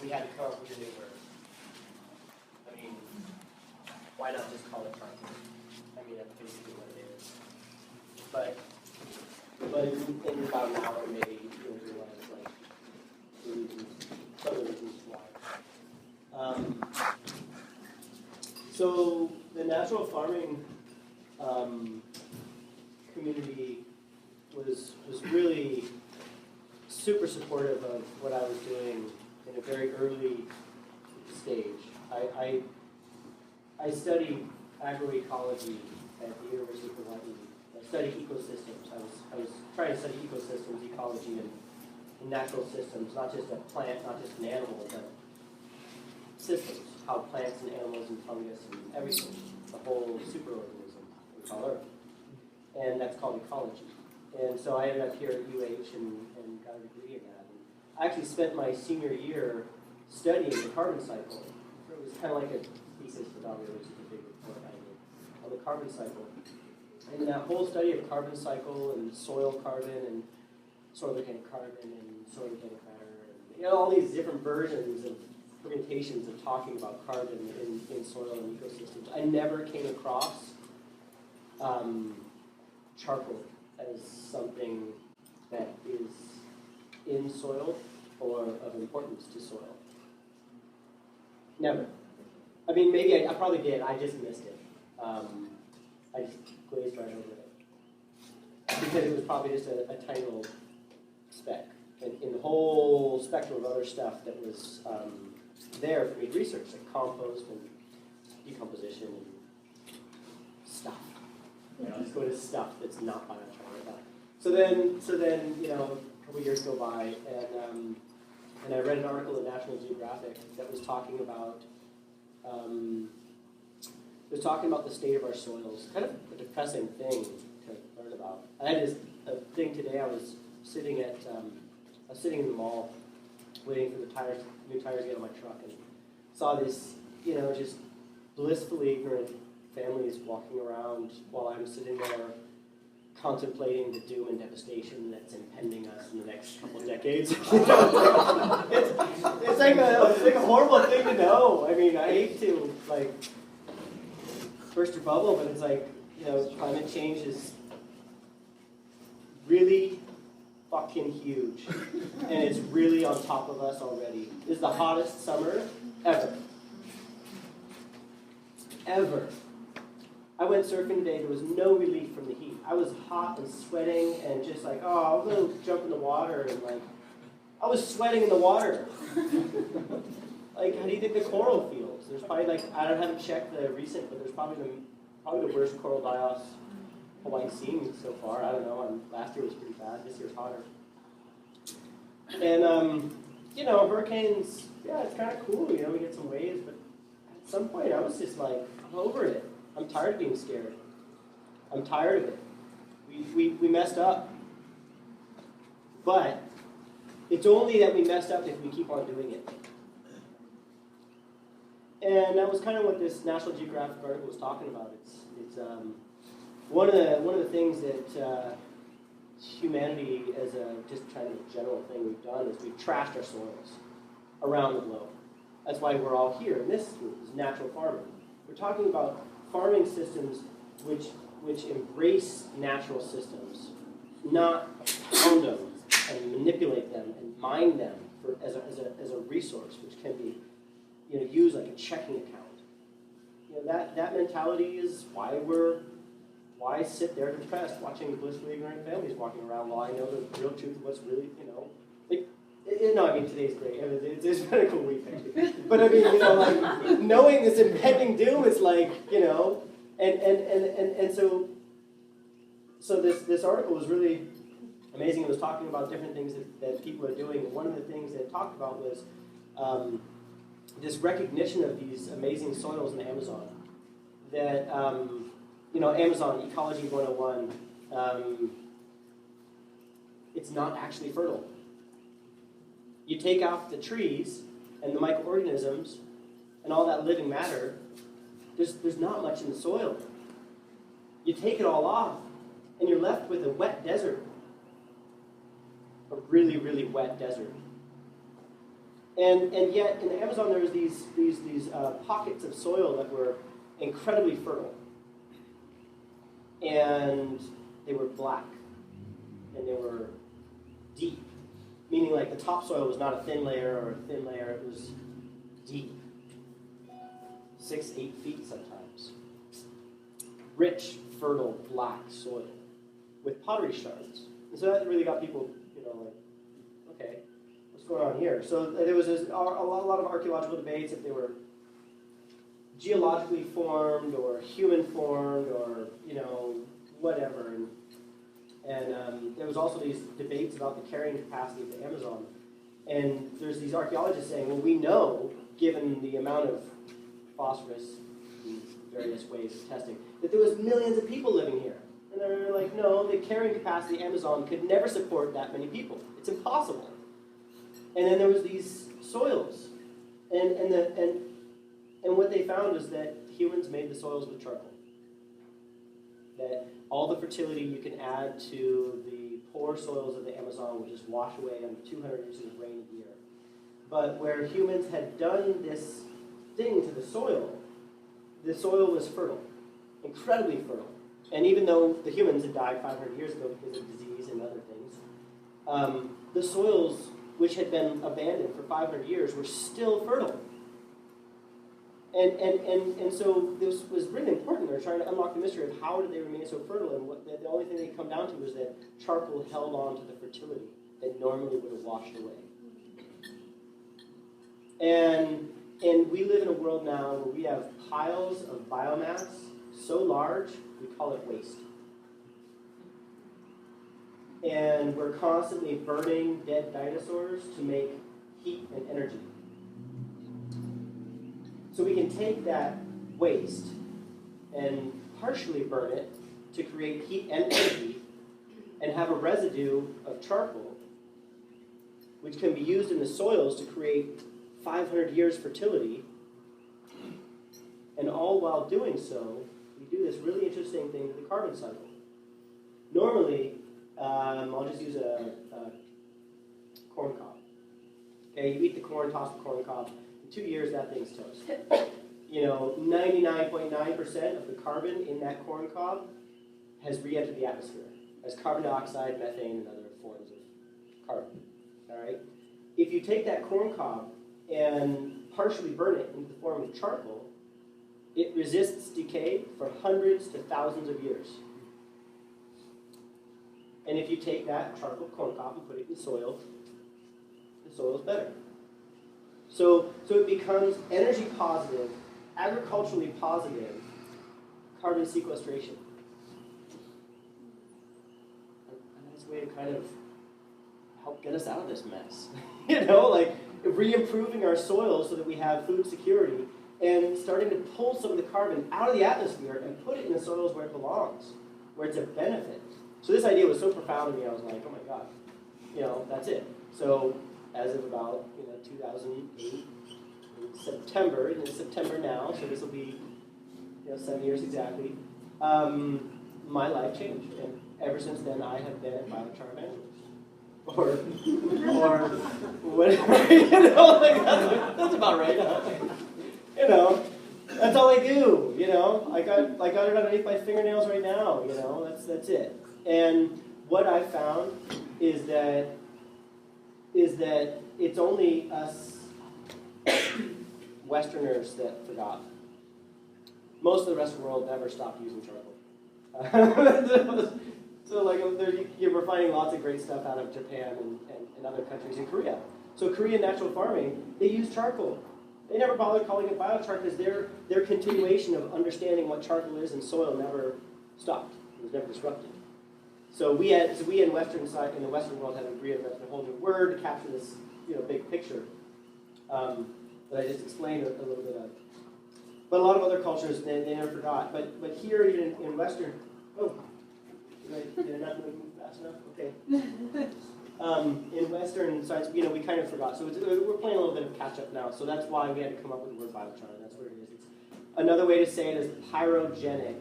we had to come up with a new word. I mean, why not just call it farming? I mean, that's basically what it is. But in about an hour, maybe you'll realize, like, the reasons, some of the reasons why. So the natural farming community was really super supportive of what I was doing in a very early stage. I studied agroecology at the University of Hawaii. I studied ecosystems. I was trying to study ecosystems, ecology, and natural systems, not just a plant, not just an animal, but systems, how plants and animals and fungus and everything, the whole superorganism we call Earth. And that's called ecology. And so I ended up here at UH and got a degree in that. And I actually spent my senior year studying the carbon cycle. So it was kind of like a thesis for Galore, which is a big report I did on the carbon cycle. And that whole study of carbon cycle and soil carbon and soil organic carbon and soil organic matter, and all these different versions of permutations of talking about carbon in soil and ecosystems. I never came across charcoal as something that is in soil or of importance to soil. Never. I mean, maybe I probably did. I just missed it. I just glazed right over it. Because it was probably just a tiny little speck in the whole spectrum of other stuff that was there for me to research, like compost and decomposition and stuff. Let's go to stuff that's not biochar. So then, a couple years go by, and I read an article in National Geographic that was talking about the state of our soils. Kind of a depressing thing to learn about. I had this thing today. I was sitting in the mall, waiting for the new tires to get on my truck, and saw this, just blissfully ignorant families walking around while I'm sitting there contemplating the doom and devastation that's impending us in the next couple of decades. It's like a horrible thing to know. I mean, I hate to burst your bubble, but it's like, climate change is really fucking huge, and it's really on top of us already. This is the hottest summer ever. Ever. I went surfing today. There was no relief from the heat. I was hot and sweating and just like, I'm going to jump in the water. And I was sweating in the water. How do you think the coral feels? There's probably I haven't checked the recent, but there's probably the worst coral die-offs Hawaii's seen so far. I don't know. Last year was pretty bad. This year's hotter. And, hurricanes, yeah, it's kind of cool. We get some waves, but at some point I was just I'm over it. I'm tired of being scared. I'm tired of it. We messed up. But it's only that we messed up if we keep on doing it. And that was kind of what this National Geographic article was talking about. It's one of the things that humanity, as just kind of a general thing we've done, is we've trashed our soils around the globe. That's why we're all here in this group, is natural farming. We're talking about farming systems which embrace natural systems, not pound them and manipulate them and mine them as a resource, which can be used like a checking account. That mentality is why I sit there depressed watching blissfully ignorant families walking around while I know the real truth of what's really, today's great. It's been a cool week, actually. But knowing this impending doom is so this article was really amazing. It was talking about different things that people are doing. And one of the things that it talked about was this recognition of these amazing soils in the Amazon. That, Amazon, Ecology 101, it's not actually fertile. You take out the trees and the microorganisms and all that living matter, there's not much in the soil. You take it all off, and you're left with a wet desert. A really, really wet desert. And yet in the Amazon there was these pockets of soil that were incredibly fertile. And they were black. And they were deep. Meaning like the topsoil was not a thin layer or a thin layer, it was deep. 6, 8 feet sometimes. Rich, fertile, black soil with pottery shards. And so that really got people, like, okay, what's going on here? So there was a lot of archaeological debates if they were geologically formed or human formed or, whatever. And there was also these debates about the carrying capacity of the Amazon. And there's these archaeologists saying, well, we know, given the amount of phosphorus in various ways of testing, that there was millions of people living here. And they're like, no, the carrying capacity of the Amazon could never support that many people. It's impossible. And then there was these soils. And what they found is that humans made the soils with charcoal. That all the fertility you can add to the poor soils of the Amazon will just wash away under 200 inches of rain a year. But where humans had done this thing to the soil was fertile, incredibly fertile. And even though the humans had died 500 years ago because of disease and other things, the soils which had been abandoned for 500 years were still fertile. And so this was really important. They're trying to unlock the mystery of how did they remain so fertile, and the only thing they come down to was that charcoal held on to the fertility that normally would have washed away. And we live in a world now where we have piles of biomass so large, we call it waste. And we're constantly burning dead dinosaurs to make heat and energy. So we can take that waste and partially burn it to create heat and energy and have a residue of charcoal, which can be used in the soils to create 500 years fertility. And all while doing so, we do this really interesting thing to the carbon cycle. Normally, I'll just use a corn cob. Okay, you eat the corn, toss the corn cob. In 2 years, that thing's toast. 99.9% of the carbon in that corn cob has re-entered the atmosphere as carbon dioxide, methane, and other forms of carbon. All right. If you take that corn cob and partially burn it in the form of charcoal, it resists decay for hundreds to thousands of years. And if you take that charcoal corn cob and put it in soil, the soil is better. So it becomes energy positive, agriculturally positive carbon sequestration. A nice way to kind of help get us out of this mess. Like re-improving our soil so that we have food security and starting to pull some of the carbon out of the atmosphere and put it in the soils where it belongs, where it's a benefit. So this idea was so profound to me, I was like, oh my God, that's it. So as of about 2008, in September, and it's September now, so this will be 7 years exactly, my life changed. And ever since then, I have been a BioChar evangelist. Or whatever, that's about right, huh? That's all I do, I got it underneath my fingernails right now, that's it. And what I found is that it's only us Westerners that forgot. Most of the rest of the world never stopped using charcoal. So we're finding lots of great stuff out of Japan and other countries in Korea. So Korean natural farming, they use charcoal. They never bothered calling it biochar because their continuation of understanding what charcoal is in soil never stopped. It was never disrupted. So we in Western side, in the Western world had agreed to a whole new word to capture this big picture that I just explained a little bit of. But a lot of other cultures they never forgot. But here even in Western, did I not move fast enough? Okay. In Western science, we kind of forgot. So we're playing a little bit of catch up now. So that's why we had to come up with the word biochar. That's what it is. It's, another way to say it is pyrogenic,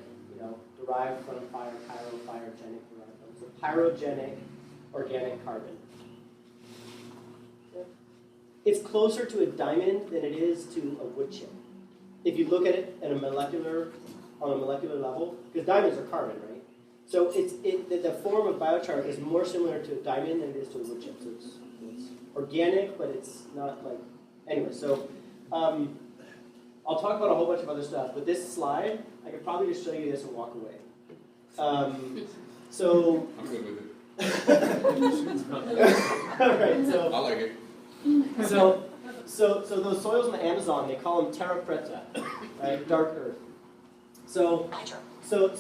derived from fire, pyrogenic derived from. So pyrogenic organic carbon. Yeah. it's closer to a diamond than it is to a wood chip. If you look at it at on a molecular level, because diamonds are carbon, right? So the form of biochar is more similar to a diamond than it is to a wood chip. So it's organic, but it's not like, anyway, so I'll talk about a whole bunch of other stuff, but this slide, I could probably just show you this and walk away. So I'm good with it. all right, so I like it. So those soils in the Amazon, they call them Terra preta, right? Dark earth. So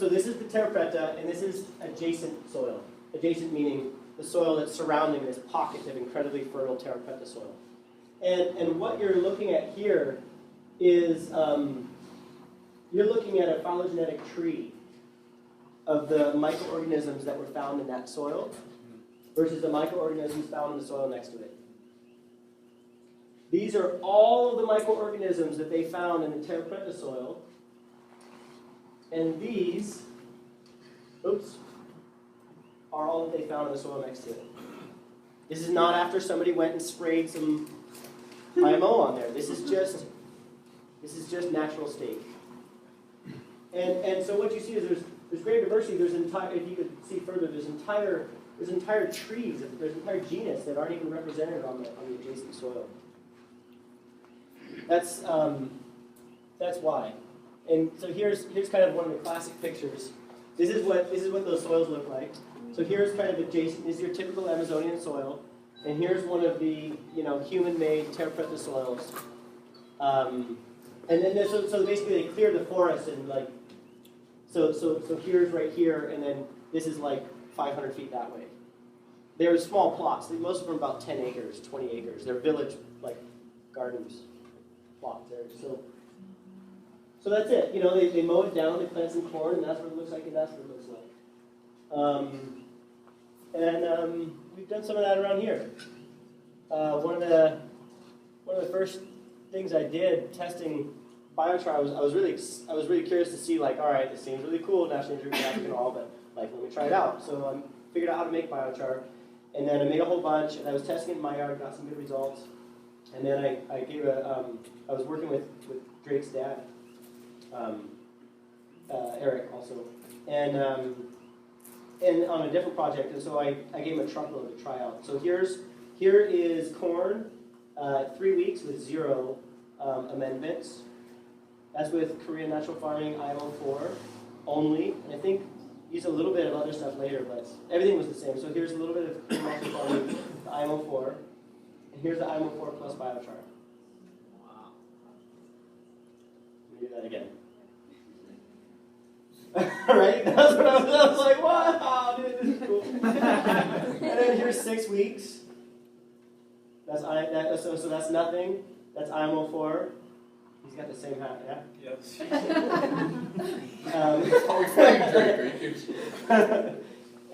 this is the Terra preta, and this is adjacent soil. Adjacent meaning the soil that's surrounding this pocket of incredibly fertile Terra preta soil. And what you're looking at here is you're looking at a phylogenetic tree of the microorganisms that were found in that soil versus the microorganisms found in the soil next to it. These are all of the microorganisms that they found in the Terra preta soil. And these, are all that they found in the soil next to it. This is not after somebody went and sprayed some IMO on there. This is just natural state. And so what you see is there's great diversity. There's if you could see further, there's entire trees, there's entire genus that aren't even represented on the adjacent soil. That's why. And so here's kind of one of the classic pictures. This is what those soils look like. So here's kind of adjacent. This is your typical Amazonian soil, and here's one of the human-made Terra preta soils. And then so basically they clear the forest and like so here's right here, and then this is like 500 feet that way. They're small plots. Most of them are about 10 acres, 20 acres. They're village like gardens. Plots there. So that's it. They mow it down, they plant some corn, and that's what it looks like, and that's what it looks like. We've done some of that around here. One of the first things I did testing biochar, I was really curious to see, like, all right, this seems really cool, National Geographic and all, but like, let me try it out. So I figured out how to make biochar, and then I made a whole bunch, and I was testing it in my yard, got some good results. And then I gave I was working with Drake's dad, Eric also, and on a different project, and so I gave him a truckload to try out. So here is corn, 3 weeks with 0 amendments. That's with Korean Natural Farming IMO4 only, and I think used a little bit of other stuff later, but everything was the same. So here's a little bit of Korean Natural Farming, the IMO4. And here's the IMO4 plus biochar. Wow. Let me do that again. Right? That's what I was like, wow, dude, this is cool. And then here's 6 weeks. So that's nothing. That's IMO4. He's got the same hat, yeah? Yes.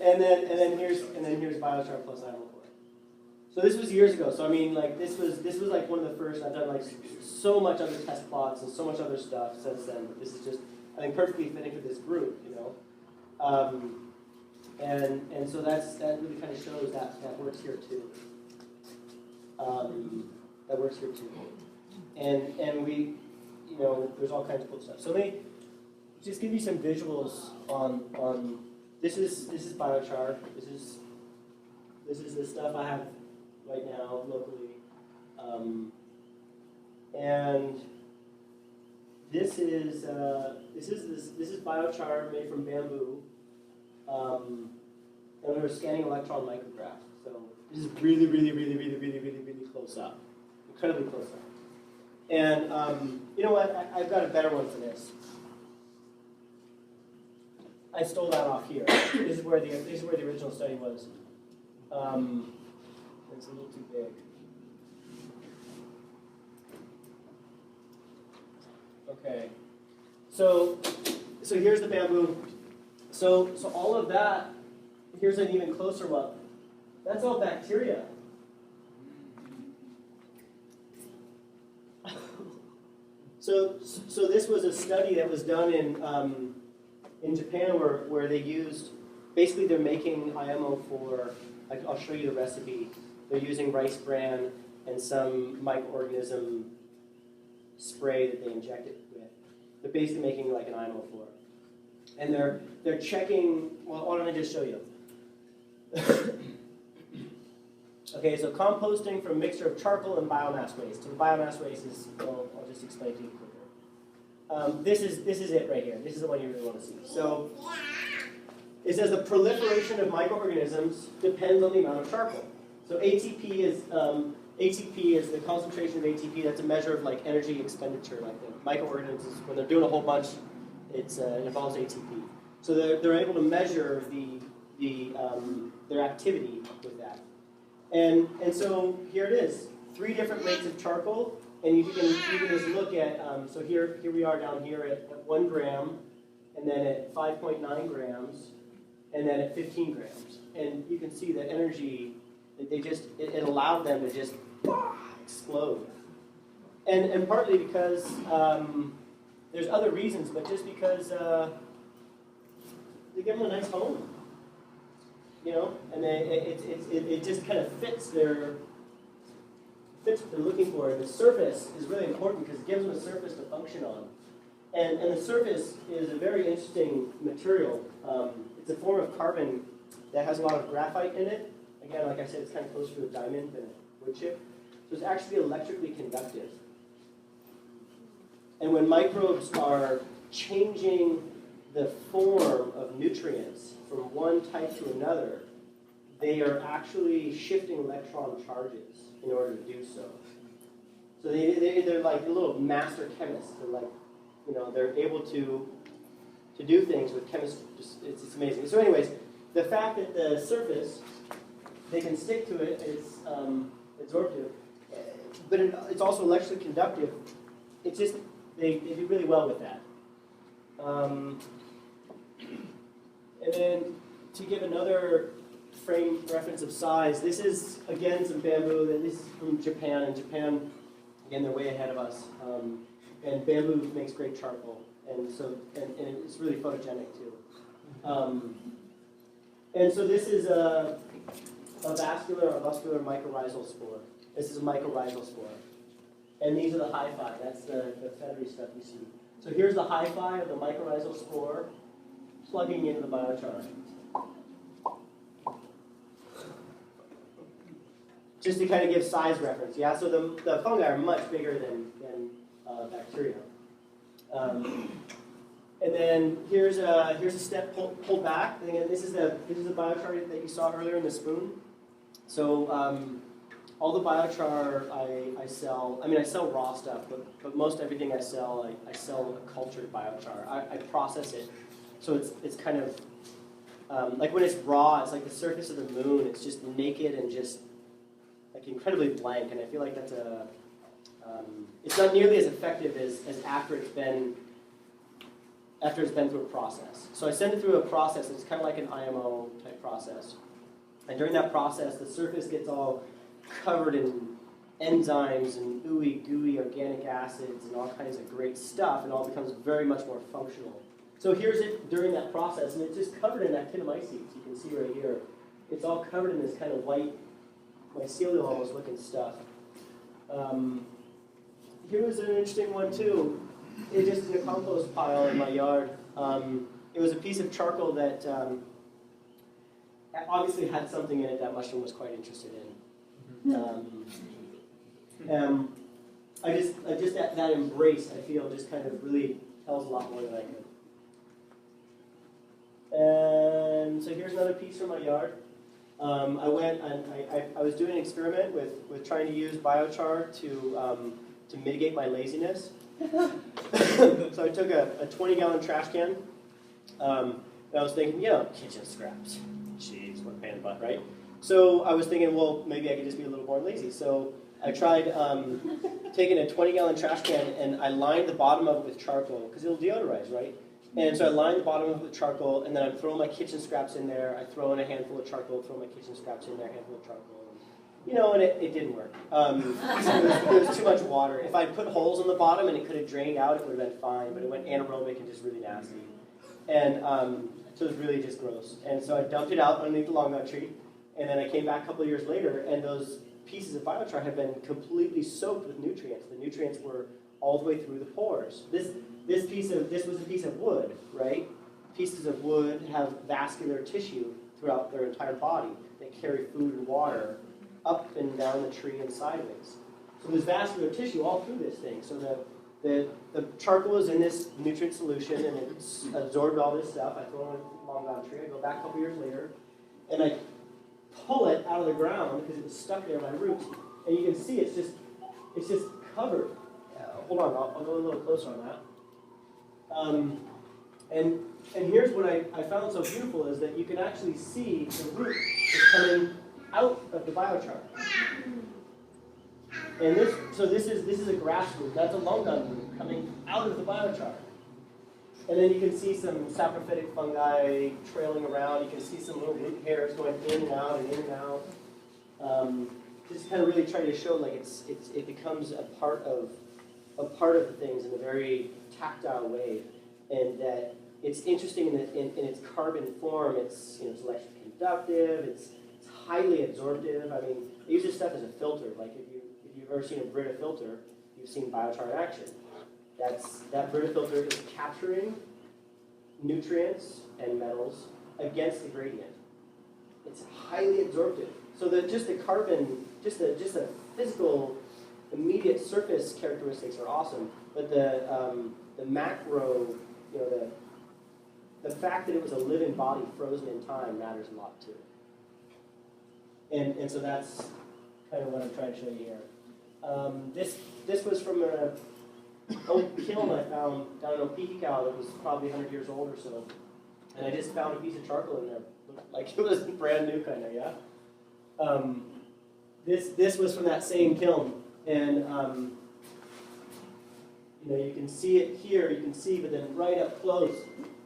And then here's biochar plus IMO4. So this was years ago. So I mean, like this was like one of the first. I've done like so much other test plots and so much other stuff since then. But this is just, I think, perfectly fitting for this group, And so that really kind of shows that works here too. That works here too. And we, there's all kinds of cool stuff. So let me just give you some visuals on this is biochar. This is the stuff I have right now locally, and this is biochar made from bamboo, and we're scanning electron micrograph. So this is really close up, incredibly close up. And you know what? I've got a better one for this. I stole that off here. This is where the original study was. It's a little too big. Okay. So here's the bamboo. So all of that. Here's an even closer one. That's all bacteria. So this was a study that was done in Japan where they used, basically they're making IMO for, I'll show you the recipe. They're using rice bran and some microorganism spray that they inject it with. They're basically making like an IMO for it. And they're checking, well, why don't I just show you? Okay, so composting from a mixture of charcoal and biomass waste. So the biomass waste is, well, I'll just explain to you quicker. This is it right here. This is the one you really want to see. So it says the proliferation of microorganisms depends on the amount of charcoal. So ATP is the concentration of ATP. That's a measure of like energy expenditure. Like the microorganisms, when they're doing a whole bunch, it involves ATP. So they're able to measure their activity with that. And so here it is, 3 different rates of charcoal, and you can just look at, so here we are down here at 1 gram, and then at 5.9 grams, and then at 15 grams. And you can see the energy, that it allowed them to just explode. And partly because, there's other reasons, but just because they give them a nice home. You know, and it just kind of fits what they're looking for. And the surface is really important because it gives them a surface to function on. And the surface is a very interesting material. It's a form of carbon that has a lot of graphite in it. Again, like I said, it's kind of closer to a diamond than a wood chip. So it's actually electrically conductive. And when microbes are changing the form of nutrients from one type to another, they are actually shifting electron charges in order to do so. So they're like little master chemists. They're like, you know, they're able to do things with chemistry. It's amazing. So anyways, the fact that the surface, they can stick to it, it's absorptive, but it's also electrically conductive. It's just, they do really well with that. And then to give another frame reference of size, this is, again, some bamboo. This is from Japan. And Japan, again, they're way ahead of us. And bamboo makes great charcoal. And so, and it's really photogenic, too. And so this is a vascular or muscular mycorrhizal spore. This is a mycorrhizal spore. And these are the hyphae. That's the feathery stuff you see. So here's the hyphae of the mycorrhizal spore plugging into the biochar. Just to kind of give size reference, yeah? So the fungi are much bigger than bacteria. And then here's a step pulled back. And again, this is the biochar that you saw earlier in the spoon. So all the biochar I sell, I sell raw stuff, but most everything I sell a cultured biochar. I process it. So it's kind of, like when it's raw, it's like the surface of the moon. It's just naked and just like incredibly blank. And I feel like that's it's not nearly as effective as after it's been through a process. So I send it through a process, and it's kind of like an IMO type process. And during that process, the surface gets all covered in enzymes and ooey gooey organic acids and all kinds of great stuff, and all becomes very much more functional. So here's it during that process, and it's just covered in actinomycetes. You can see right here. It's all covered in this kind of white, mycelial almost looking stuff. Here was an interesting one too. It just in a compost pile in my yard. It was a piece of charcoal that obviously had something in it that mushroom was quite interested in. I just that embrace, I feel, just kind of really tells a lot more than I could. And so here's another piece from my yard. I went and I was doing an experiment with trying to use biochar to mitigate my laziness. So I took a 20-gallon trash can. And I was thinking, kitchen scraps. Jeez, what a pain in the butt, right? So I was thinking, well, maybe I could just be a little more lazy. So I tried taking a 20-gallon trash can, and I lined the bottom of it with charcoal, because it'll deodorize, right? And so I lined the bottom of it with charcoal, and then I'm throwing my kitchen scraps in there. I throw in a handful of charcoal, throw my kitchen scraps in there, a handful of charcoal. And it didn't work. There was too much water. If I put holes in the bottom and it could have drained out, it would have been fine, but it went anaerobic and just really nasty. And so it was really just gross. And so I dumped it out underneath the long nut tree, And then I came back a couple of years later, and those pieces of biochar had been completely soaked with nutrients. The nutrients were all the way through the pores. This was a piece of wood, right? Pieces of wood have vascular tissue throughout their entire body. They carry food and water up and down the tree and sideways. So there's vascular tissue all through this thing. So the charcoal is in this nutrient solution, and it's absorbed all this stuff. I throw it along down the tree. I go back a couple years later, and I pull it out of the ground because it was stuck there by roots. And you can see it's just covered. Hold on, I'll go a little closer on that. And here's what I found so beautiful is that you can actually see the root is coming out of the biochar. And this is a grass root. That's a longan root coming out of the biochar. And then you can see some saprophytic fungi trailing around. You can see some little root hairs going in and out and in and out. Just kind of really trying to show like it becomes a part of the things in a very tactile way, and that it's interesting in its carbon form. It's it's electroconductive. It's highly absorptive. I mean, I use this stuff as a filter. Like if you've ever seen a Brita filter, you've seen biochar in action. That Brita filter is capturing nutrients and metals against the gradient. It's highly absorptive. So that just the carbon, just the physical immediate surface characteristics are awesome, but the macro, the fact that it was a living body frozen in time matters a lot too. And so that's kind of what I'm trying to show you here. This was from an old kiln I found down in Opihikau that was probably 100 years old or so, and I just found a piece of charcoal in there, looked like it was brand new kind of, yeah. This was from that same kiln. And you can see it here, you can see, but then right up close,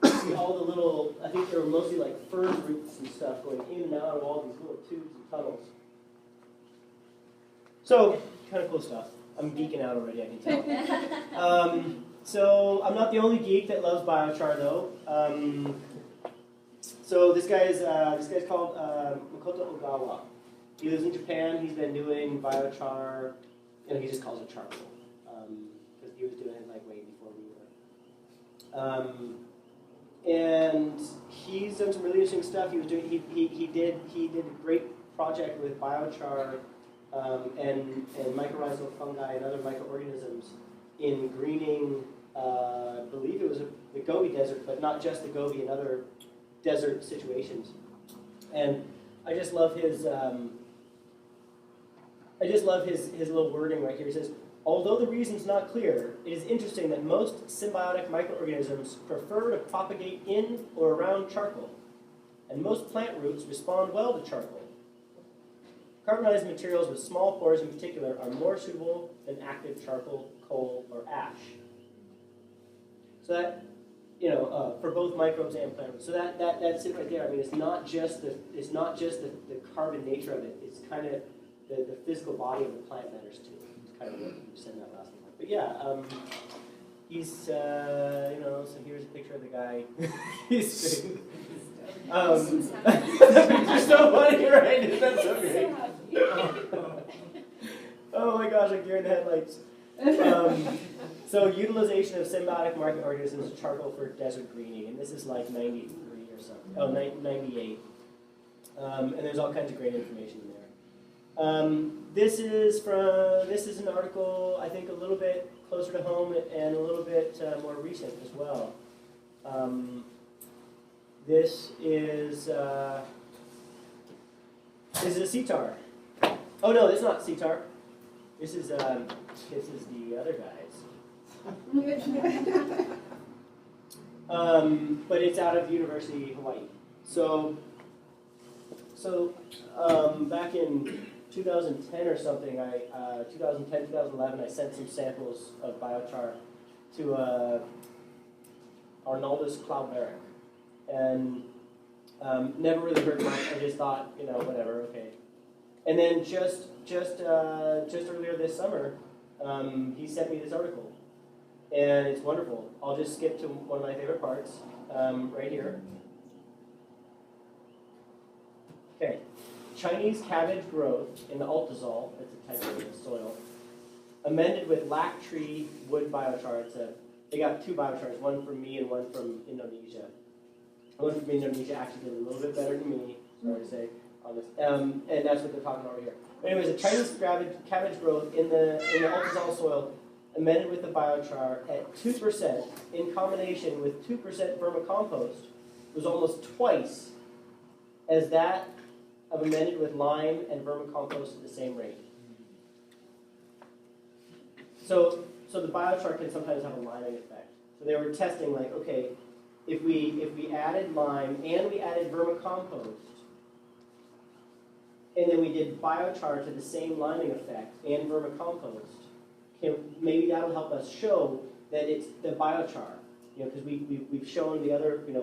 you see all the little, I think they were mostly like fern roots and stuff going in and out of all these little tubes and tunnels. So, kind of cool stuff. I'm geeking out already, I can tell. So, I'm not the only geek that loves biochar though. So this guy's called Makoto Ogawa. He lives in Japan. He's been doing biochar. He just calls it charcoal because he was doing it like way before we were. And he's done some really interesting stuff. He did a great project with biochar and mycorrhizal fungi and other microorganisms in greening. I believe it was the Gobi Desert, but not just the Gobi, and other desert situations. And I just love his. His little wording right here. He says, although the reason's not clear, it is interesting that most symbiotic microorganisms prefer to propagate in or around charcoal, and most plant roots respond well to charcoal. Carbonized materials with small pores in particular are more suitable than active charcoal, coal, or ash. So that, for both microbes and plant roots. So that's it right there. I mean, it's not just the carbon nature of it. It's kind of the physical body of the plant matters too. It's kind of what you said in that last one. But yeah, he's so here's a picture of the guy. He's it's so funny, right? Isn't that so great? Oh my gosh, like you're in the headlights. So utilization of symbiotic microorganisms, charcoal for desert greening, and this is like 93 or something. Oh, 98. And there's all kinds of great information in there. This is an article I think a little bit closer to home and a little bit more recent as well. This is a CTAR. Oh no, this is not CTAR. This is the other guys. But it's out of University of Hawaii. So back in 2010 or something, 2010, 2011, I sent some samples of biochar to Arnoldus cloudberic, and never really heard much. I just thought, whatever, okay. And then just earlier this summer, he sent me this article, and it's wonderful. I'll just skip to one of my favorite parts, right here. Okay. Chinese cabbage growth in the Altazol, that's a type of soil, amended with lac tree wood biochar. They got 2 biochars, one from me and one from Indonesia. One from Indonesia actually did a little bit better than me, sorry to say, on this. And that's what they're talking about over here. But anyways, the Chinese cabbage growth in the Altazol soil amended with the biochar at 2% in combination with 2% vermicompost was almost twice as that of amended with lime and vermicompost at the same rate. So the biochar can sometimes have a liming effect. So they were testing like, okay, if we added lime and we added vermicompost, and then we did biochar to the same liming effect and vermicompost, maybe that'll help us show that it's the biochar. Because we've shown the other, we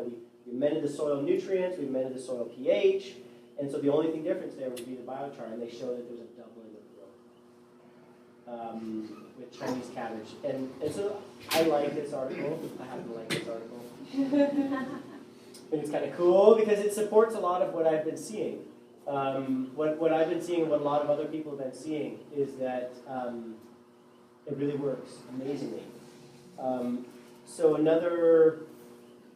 amended the soil nutrients, we amended the soil pH, and so the only thing difference there would be the biochar, and they showed that there was a doubling of growth with Chinese cabbage. And so I like this article. I happen to like this article. And it's kind of cool because it supports a lot of what I've been seeing. What I've been seeing and what a lot of other people have been seeing is that it really works amazingly. So another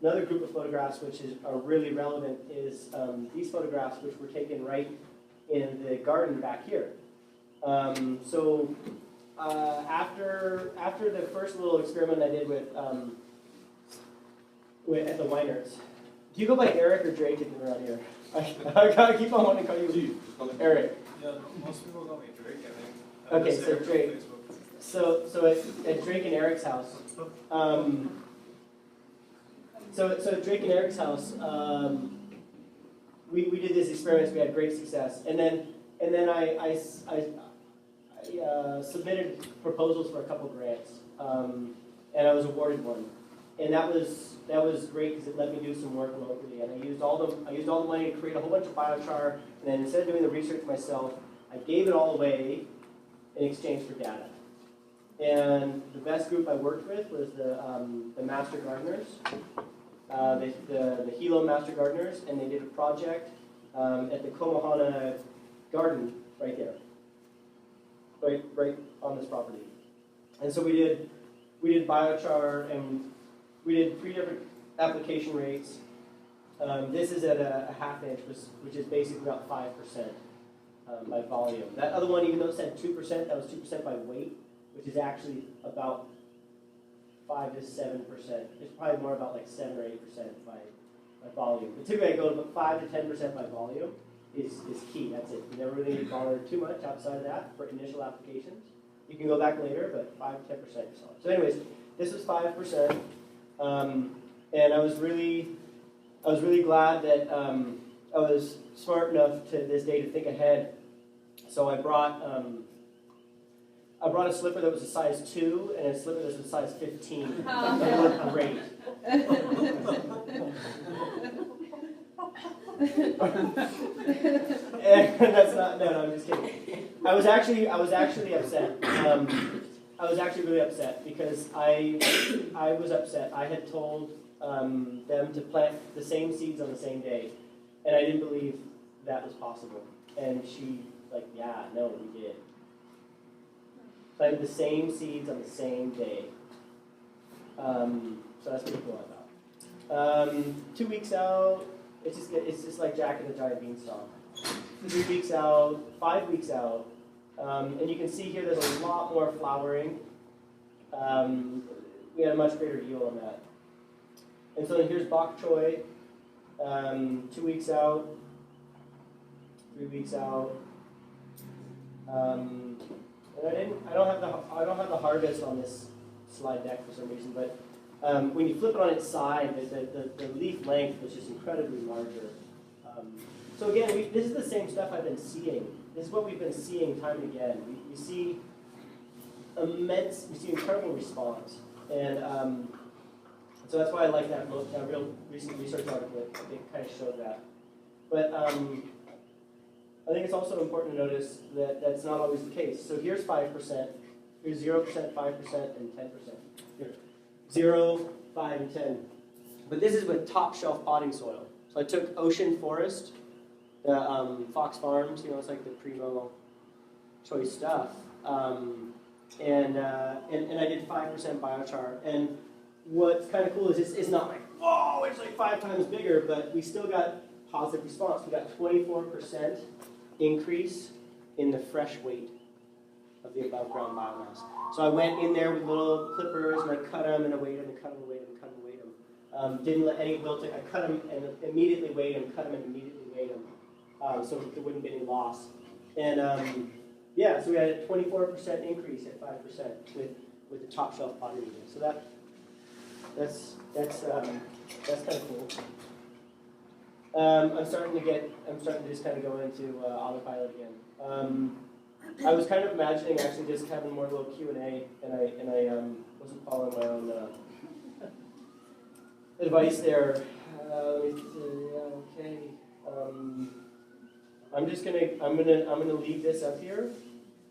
group of photographs which are really relevant is these photographs, which were taken right in the garden back here. After the first little experiment I did with at the Weiners, do you go by Eric or Drake if you're around here? I gotta keep on wanting to call you Eric. Yeah, most people call me Drake, I think. Okay, so Drake. So at Drake and Eric's house. So at Drake and Eric's house, we did this experiment. We had great success, and then I submitted proposals for a couple grants, and I was awarded one, and that was great because it let me do some work locally, and I used all the money to create a whole bunch of biochar, and then instead of doing the research myself, I gave it all away in exchange for data. And the best group I worked with was the Master Gardeners, the Hilo Master Gardeners, and they did a project at the Komohana Garden right there, right on this property. And so we did biochar, and we did 3 different application rates. This is at a ½ inch, which is basically about 5% by volume. That other one, even though it said 2%, that was 2% by weight, which is actually about 5 to 7%. It's probably more about like 7 or 8% by volume. But typically I go to 5 to 10% by volume is key. That's it. You never really need to bother too much outside of that for initial applications. You can go back later, but 5 to 10% is solid. So anyways, this was 5%, and I was really glad that I was smart enough to this day to think ahead. So I brought a slipper that was a size 2 and a slipper that was a size 15. They looked great. And that's not. No, I'm just kidding. I was actually upset. I was actually really upset because I was upset. I had told them to plant the same seeds on the same day, and I didn't believe that was possible. And she like, yeah, no, we did. Planted the same seeds on the same day. So that's pretty cool, I thought. 2 weeks out, it's just like Jack and the Giant Beanstalk. 3 weeks out, 5 weeks out, and you can see here there's a lot more flowering. We had a much greater yield on that. And so then here's bok choy, 2 weeks out, 3 weeks out. And I don't have the harvest on this slide deck for some reason, but when you flip it on its side, the leaf length was just incredibly larger. So again, this is the same stuff I've been seeing. This is what we've been seeing time and again. We see incredible response, and so that's why I like that real recent research article. I think kind of showed that. But I think it's also important to notice that that's not always the case. So here's 5%, here's 0%, 5%, and 10%. Here, 0, 5, and 10. But this is with top shelf potting soil. So I took ocean forest the Fox Farms, it's like the primo choice stuff. And I did 5% biochar. And what's kind of cool is it's not like, whoa, it's like 5 times bigger, but we still got positive response. We got 24% increase in the fresh weight of the above ground biomass. So I went in there with little clippers and I cut them and I weighed them and cut them and weighed them and cut them and weighed them. Didn't let any wilting. I cut them and immediately weighed them, cut them and immediately weighed them, so there wouldn't be any loss. And yeah, so we had a 24% increase at 5% with the top shelf potting media. So that's kind of cool. I'm starting to just kind of go into autopilot again. I was kind of imagining actually just having more little Q&A, and I wasn't following my own advice there. Okay. I'm gonna leave this up here,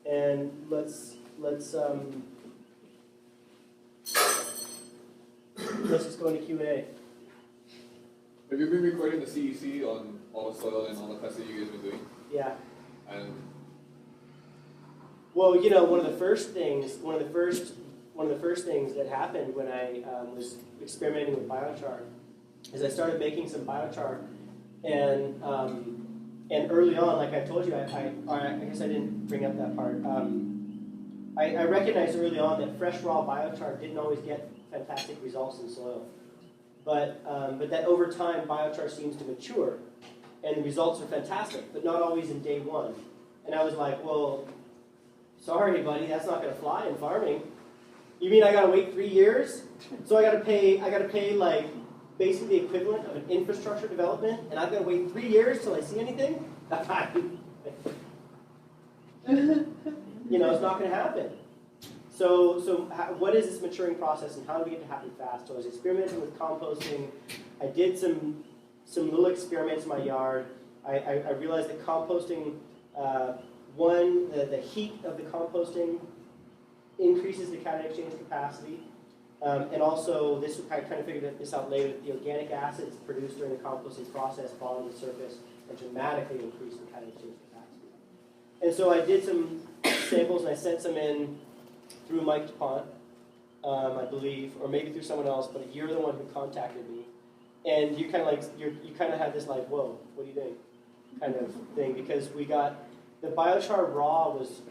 and let's just go into Q&A. Have you been recording the CEC on all the soil and all the testing you guys been doing? Yeah. And well, one of the first things that happened when I was experimenting with biochar is I started making some biochar, and early on, like I told you, I guess I didn't bring up that part. I recognized early on that fresh raw biochar didn't always get fantastic results in soil, but that over time biochar seems to mature, and the results are fantastic, but not always in day one. And I was like, well, sorry, buddy, that's not going to fly in farming. You mean I got to wait 3 years? So I got to pay like basically the equivalent of an infrastructure development, and I've got to wait 3 years till I see anything? It's not going to happen. So what is this maturing process, and how do we get it to happen fast? So I was experimenting with composting. I did some little experiments in my yard. I realized that composting, the heat of the composting increases the cation exchange capacity. And also, I kind of figured this out later, the organic acids produced during the composting process fall on the surface and dramatically increase the cation exchange capacity. And so I did some samples and I sent some in through Mike DuPont, I believe, or maybe through someone else, but you're the one who contacted me. And you kind of had this like, whoa, what do you think? Kind of thing, because we got, the biochar raw was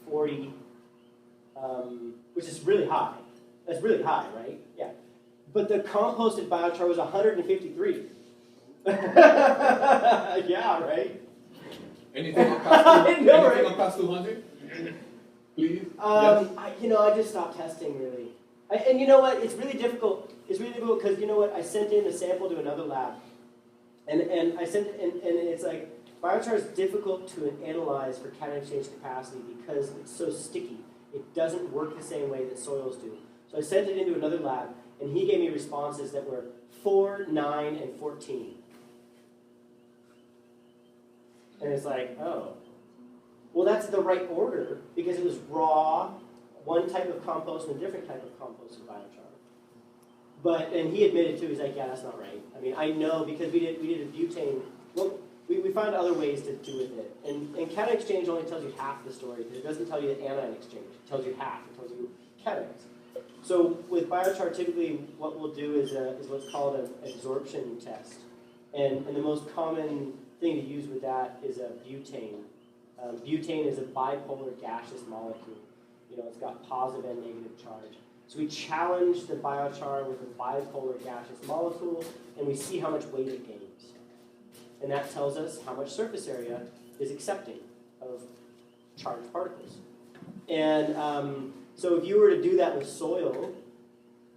40, which is really high. That's really high, right? Yeah. But the composted biochar was 153. Yeah, right? anything on past, I know, right? on past 200? Please? Yes. I just stopped testing, really. And you know what? It's really difficult. It's really difficult because, you know what? I sent in a sample to another lab. And I sent it, and it's like, biochar is difficult to analyze for cation exchange capacity because it's so sticky. It doesn't work the same way that soils do. So I sent it into another lab, and he gave me responses that were 4, 9, and 14. And it's like, oh. Well, that's the right order because it was raw, one type of compost and a different type of compost in biochar. And he admitted too, he's like, yeah, that's not right. I mean, I know because we did a butane. Well, we found other ways to do with it. And cation exchange only tells you half the story because it doesn't tell you the anion exchange. It tells you half. It tells you cations. So with biochar, typically what we'll do is what's called an absorption test. And the most common thing to use with that is a butane. Butane is a bipolar gaseous molecule. It's got positive and negative charge. So we challenge the biochar with a bipolar gaseous molecule, and we see how much weight it gains. And that tells us how much surface area is accepting of charged particles. And so if you were to do that with soil,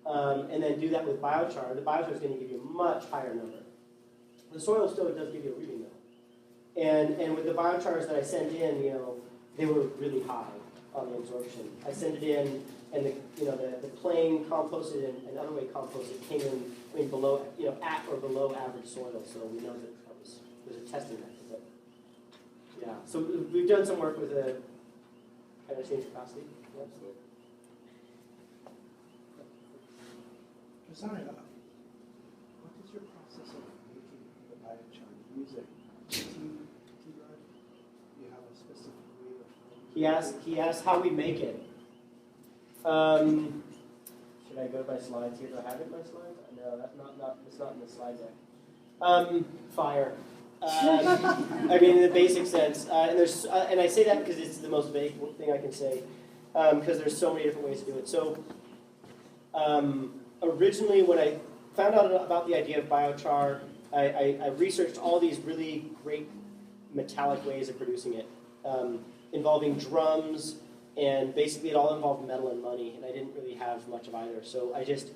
and then do that with biochar, the biochar is going to give you a much higher number. The soil still does give you a reading though. And with the biochars that I sent in, they were really high on the absorption. I sent it in, and the plain composted and other way composted came in below, at or below average soil. So we know that there's a testing method. But yeah, so we've done some work with the cation exchange capacity. Yeah. Josiah, what is your process of making the biochar using? He asked how we make it. Should I go to my slides here? Do I have it in my slides? No, that's it's not in the slide deck. Fire. I mean, in the basic sense, and I say that because it's the most vague thing I can say, because there's so many different ways to do it. So, originally, when I found out about the idea of biochar, I researched all these really great metallic ways of producing it, involving drums, and basically it all involved metal and money, and I didn't really have much of either. So I just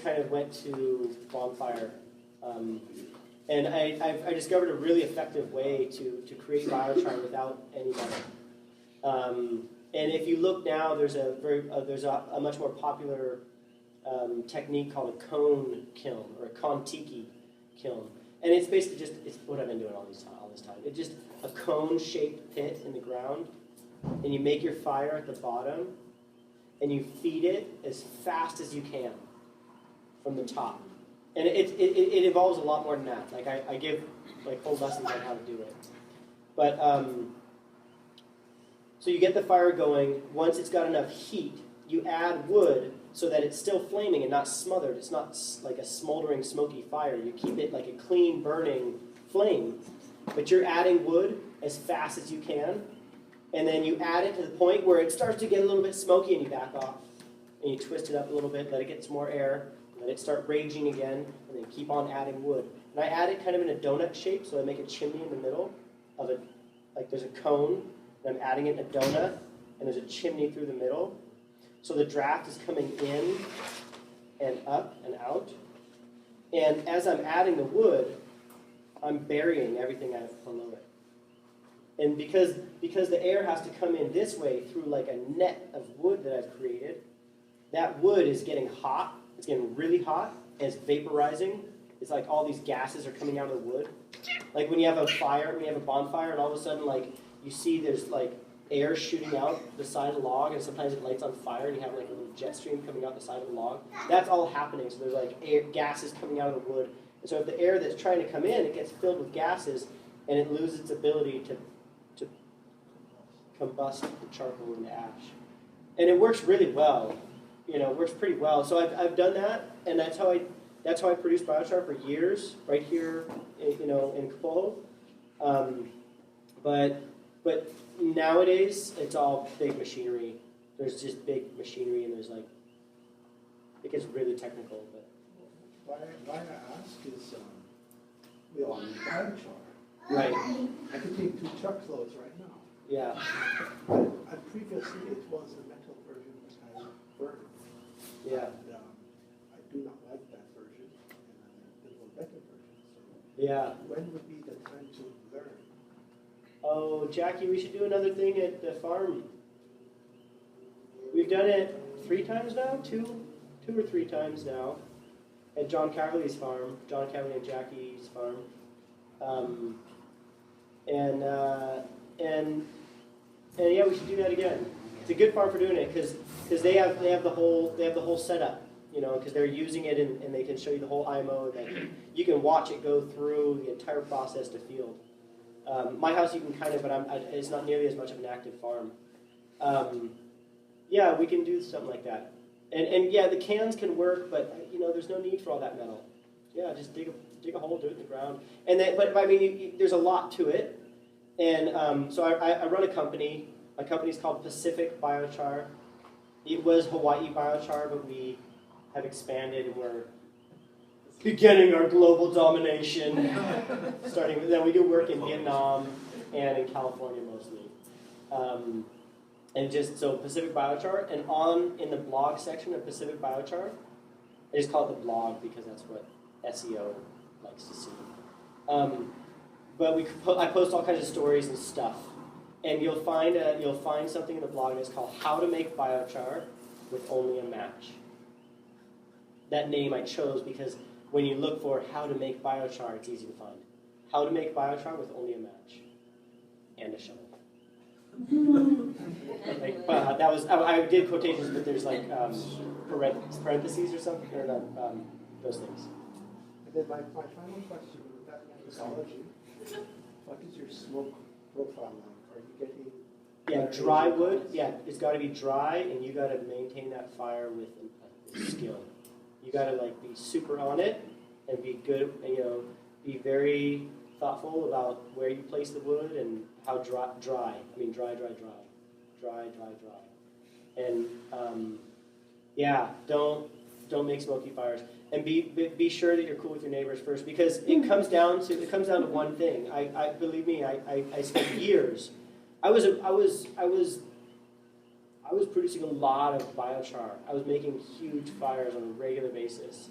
kind of went to bonfire. And I discovered a really effective way to create biochar without any metal. And if you look now, there's a much more popular technique called a cone kiln or a kontiki kiln, and it's basically it's what I've been doing all this time. It's just a cone-shaped pit in the ground, and you make your fire at the bottom, and you feed it as fast as you can from the top. And it involves a lot more than that. Like I give like whole lessons on how to do it. But so you get the fire going. Once it's got enough heat, you add wood so that it's still flaming and not smothered. It's not like a smoldering, smoky fire. You keep it like a clean, burning flame. But you're adding wood as fast as you can. And then you add it to the point where it starts to get a little bit smoky and you back off. And you twist it up a little bit, let it get some more air. Let it start raging again, and then keep on adding wood. And I add it kind of in a donut shape, so I make a chimney in the middle of it. Like there's a cone, and I'm adding it in a donut, and there's a chimney through the middle. So the draft is coming in and up and out. And as I'm adding the wood, I'm burying everything I have below it. And because the air has to come in this way through like a net of wood that I've created, that wood is getting hot. It's getting really hot, and it's vaporizing. It's like all these gases are coming out of the wood. Like when you have a fire, when you have a bonfire, and all of a sudden, like, you see there's like air shooting out the side of the log, and sometimes it lights on fire, and you have like a little jet stream coming out the side of the log. That's all happening. So there's like gases coming out of the wood. And so if the air that's trying to come in, it gets filled with gases, and it loses its ability to combust the charcoal into ash. And it works really well. You know, it works pretty well. So I've done that, and that's how I produced biochar for years, right here, you know, in Kapolo. But nowadays it's all big machinery. There's just big machinery, and there's like it gets really technical. But why I ask is we all need biochar. right, I could take 2 truckloads right now. yeah, But previously it was a metal version that I burned. yeah, And, I do not like that version, and there were better versions. So yeah. when would be the time to learn? Oh, Jackie, we should do another thing at the farm. We've done it 3 times now, two or 3 times now, at John Caverly's farm, John Caverly and Jackie's farm, and yeah, we should do that again. It's a good farm for doing it because they have the whole setup, you know, because they're using it and they can show you the whole IMO, and you can watch it go through the entire process to field. My house you can kind of, but it's not nearly as much of an active farm. Yeah, we can do something like that. And yeah, the cans can work, but you know, there's no need for all that metal. Yeah, just dig a hole, do it in the ground. And then, but I mean, there's a lot to it. And so I run a company. My company's called Pacific BioChar. It was Hawaii BioChar, but we have expanded and we're beginning our global domination. Starting with, then we do work in Vietnam and in California mostly. And just so Pacific BioChar, and in the blog section of Pacific BioChar, I just call it the blog because that's what SEO likes to see. But I post all kinds of stories and stuff, and you'll find something in the blog that's called "How to Make Biochar with Only a Match." That name I chose because when you look for how to make biochar, it's easy to find. How to make biochar with only a match and a shovel. That was I did quotations, but there's like parentheses or something, or not, those things. And then my final question with that methodology, what is your smoke profile like? Are you getting dry wood, yeah, it's got to be dry, and you got to maintain that fire with skill. You got to like be super on it and be good, you know, be very thoughtful about where you place the wood and how dry. I mean, dry. And yeah, don't make smoky fires, and be sure that you're cool with your neighbors first, because it comes down to one thing. I believe me, I spent years. I was producing a lot of biochar. I was making huge fires on a regular basis,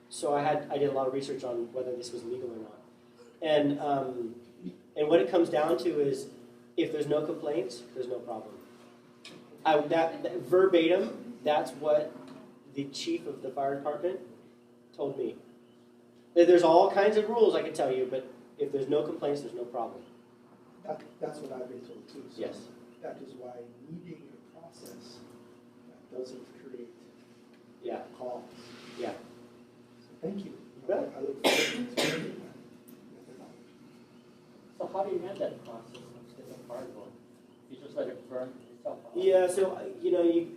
so I did a lot of research on whether this was legal or not, and what it comes down to is, if there's no complaints, there's no problem. That verbatim, that's what the chief of the fire department told me. There's all kinds of rules I can tell you, but if there's no complaints, there's no problem. That's what I've been told too. So Yes. that is why needing a process that doesn't create calls. Yeah. So thank you. bet. I look forward to learning that methodology. So how do you manage that process of getting fire going? You just let it burn itself out? Yeah, so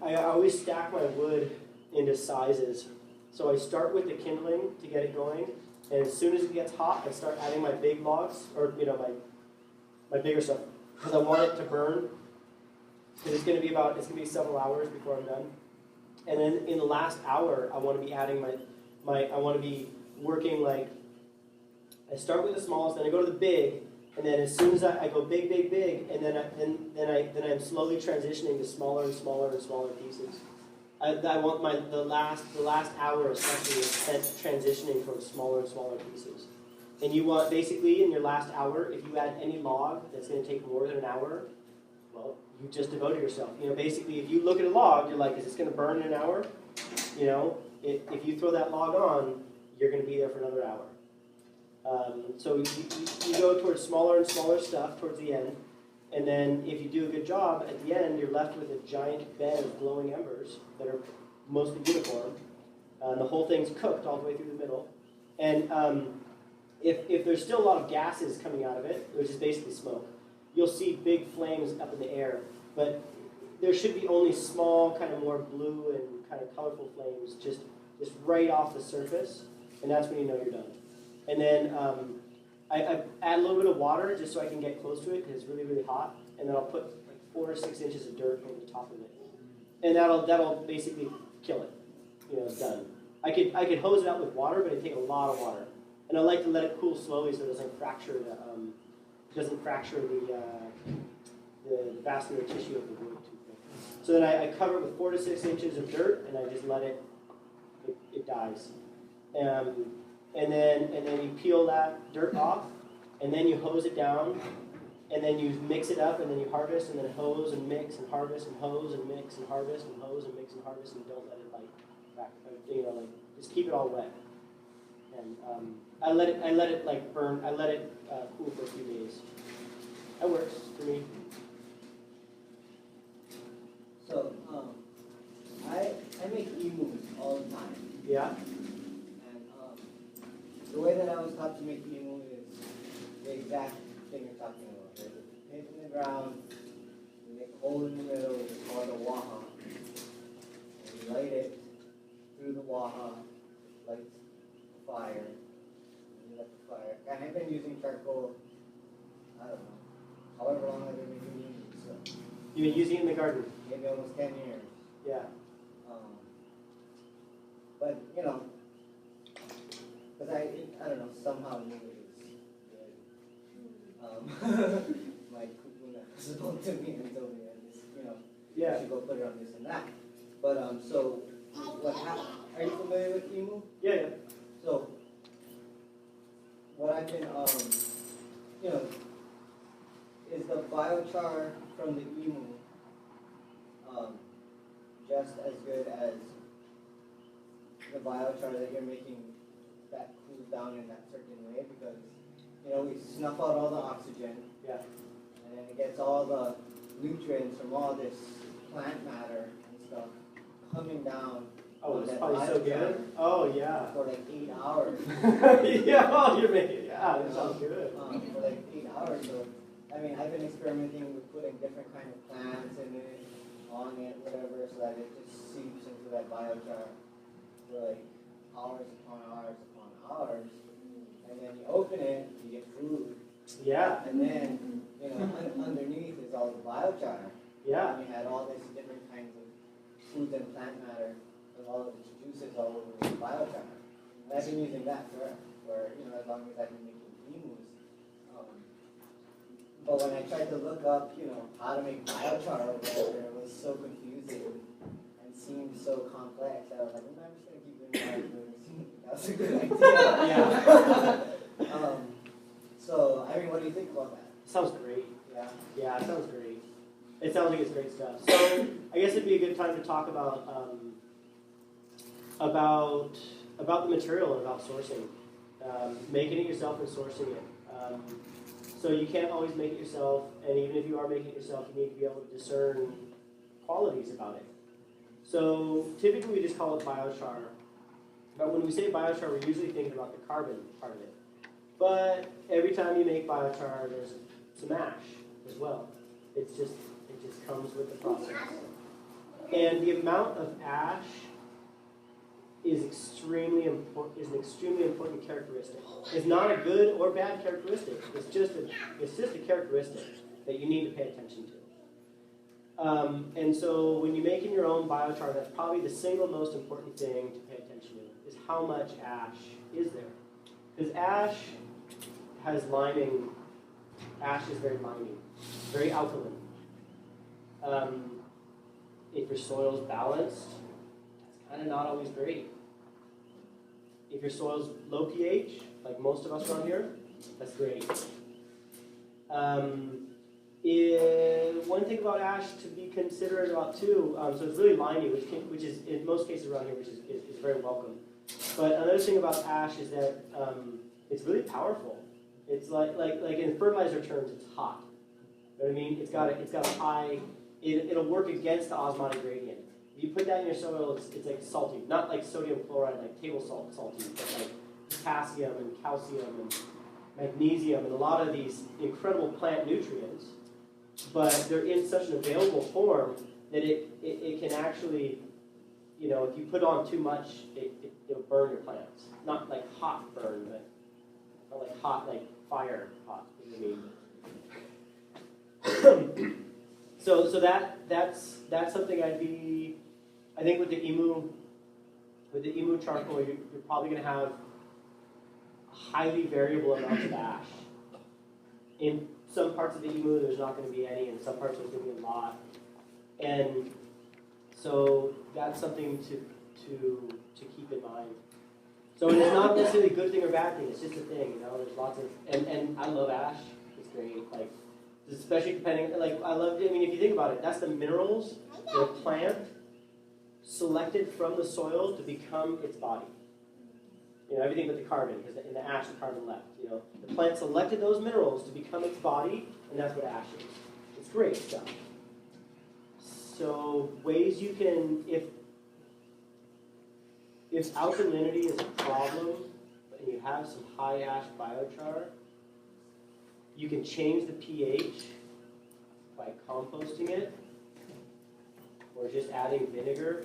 I always stack my wood into sizes. So I start with the kindling to get it going, and as soon as it gets hot, I start adding my big logs, or my bigger stuff, because I want it to burn. Because it's going to be several hours before I'm done. And then in the last hour, I want to be adding I want to be working like, I start with the smallest, then I go to the big, and then as soon as I go big, and then I'm slowly transitioning to smaller and smaller and smaller pieces. I want the last hour especially is spent transitioning from smaller and smaller pieces. And you want, basically, in your last hour, if you add any log that's going to take more than an hour, well, you just devoted yourself. Basically, if you look at a log, you're like, is this going to burn in an hour? If you throw that log on, you're going to be there for another hour. So you go towards smaller and smaller stuff towards the end, and then if you do a good job, at the end, you're left with a giant bed of glowing embers that are mostly uniform. The whole thing's cooked all the way through the middle. And if there's still a lot of gases coming out of it, which is basically smoke, you'll see big flames up in the air. But there should be only small, kind of more blue and kind of colorful flames just right off the surface, and that's when you know you're done. And then I add a little bit of water just so I can get close to it because it's really, really hot. And then I'll put like 4 or 6 inches of dirt over the top of it. And that'll basically kill it. It's done. I could hose it out with water, but it'd take a lot of water. And I like to let it cool slowly so it doesn't fracture the vascular tissue of the wood too quick. So then I cover it with 4 to 6 inches of dirt, and I just let it dies. And then you peel that dirt off, and then you hose it down, and then you mix it up, and then you harvest, and then hose and mix and harvest and hose and mix and harvest and hose and mix and harvest, and don't let it just keep it all wet. And I let it like burn. I let it cool for a few days. That works for me. So I make emu all the time. Yeah. The way that I was taught to make emu is the exact thing you're talking about. There's a pit in the ground, you make a hole in the middle, which is called a waha. And you light it through the waha, lights the fire, and you let the fire. And I've been using charcoal, I don't know, however long I've been making emu. So You've been using it in the garden? maybe almost 10 years. Yeah. But, because I don't know, somehow knew it was good. My kupuna spoke to me and told me that this, Yeah. I should go put it on this and that. But, so, what happened? Are you familiar with emu? Yeah. So, what I've been, is the biochar from the emu just as good as the biochar that you're making that cools down in that certain way? Because, we snuff out all the oxygen. Yeah. And then it gets all the nutrients from all this plant matter and stuff coming down. Oh, on it's that probably so biochar good. Oh, yeah. For like 8 hours. Yeah, oh, you're making, yeah, that sounds good. For like 8 hours. mean, I've been experimenting with putting different kind of plants in it, on it, whatever, so that it just seeps into that biochar for like hours upon hours upon hours. And then you open it, you get food. Yeah, And then, you know, underneath is all the biochar. yeah. And you had all these different kinds of food and plant matter with all of its juices all over the biochar. And I've been using that for you know, as long as I've been making emus. But when I tried to look up, you know, how to make biochar or whatever, it was so confusing and seemed so complex. I was like, well, I'm just going to keep doing what I'm doing. That's a good idea. So, I mean, what do you think about that? Sounds great. Yeah. Yeah, it sounds great. It sounds like it's great stuff. So I guess it'd be a good time to talk about the material and about sourcing, making it yourself and sourcing it. So you can't always make it yourself, and even if you are making it yourself, you need to be able to discern qualities about it. So typically we just call it biochar, but when we say biochar, we're usually thinking about the carbon part of it. But every time you make biochar, there's some ash as well. It just comes with the process. And the amount of ash is an extremely important characteristic. It's not a good or bad characteristic. It's just a characteristic that you need to pay attention to. And so when you're making your own biochar, that's probably the single most important thing to pay attention to, is how much ash is there. Because ash has liming. Ash is very liming, very alkaline. If your soil's balanced, that's kind of not always great. If your soil's low pH, like most of us around here, that's great. One thing about ash to be considerate about too, so it's really limey, which is in most cases around here, which is very welcome. But another thing about ash is that it's really powerful. It's like in fertilizer terms, it's hot. You know what I mean? It's got a high. It'll work against the osmotic gradient. If you put that in your soil, it's like salty, not like sodium chloride, like table salt salty, but like potassium and calcium and magnesium and a lot of these incredible plant nutrients. But they're in such an available form that it can actually, you know, if you put on too much, it'll burn your plants. Not like hot burn, but not like hot, like fire hot, you know what I mean? So that's something I think with the emu charcoal, you're probably going to have highly variable amounts of ash. In some parts of the emu, there's not going to be any. In some parts, there's going to be a lot. And so that's something to keep in mind. So it's not necessarily a good thing or bad thing. It's just a thing, you know. There's lots of and I love ash. It's great. Like especially depending. Like I mean, if you think about it, that's the minerals the plant selected from the soil to become its body. You know, everything but the carbon, because in the ash, the carbon left. You know, the plant selected those minerals to become its body, and that's what ash is. It's great stuff. So ways you can, if alkalinity is a problem, and you have some high ash biochar, you can change the pH by composting it, or just adding vinegar.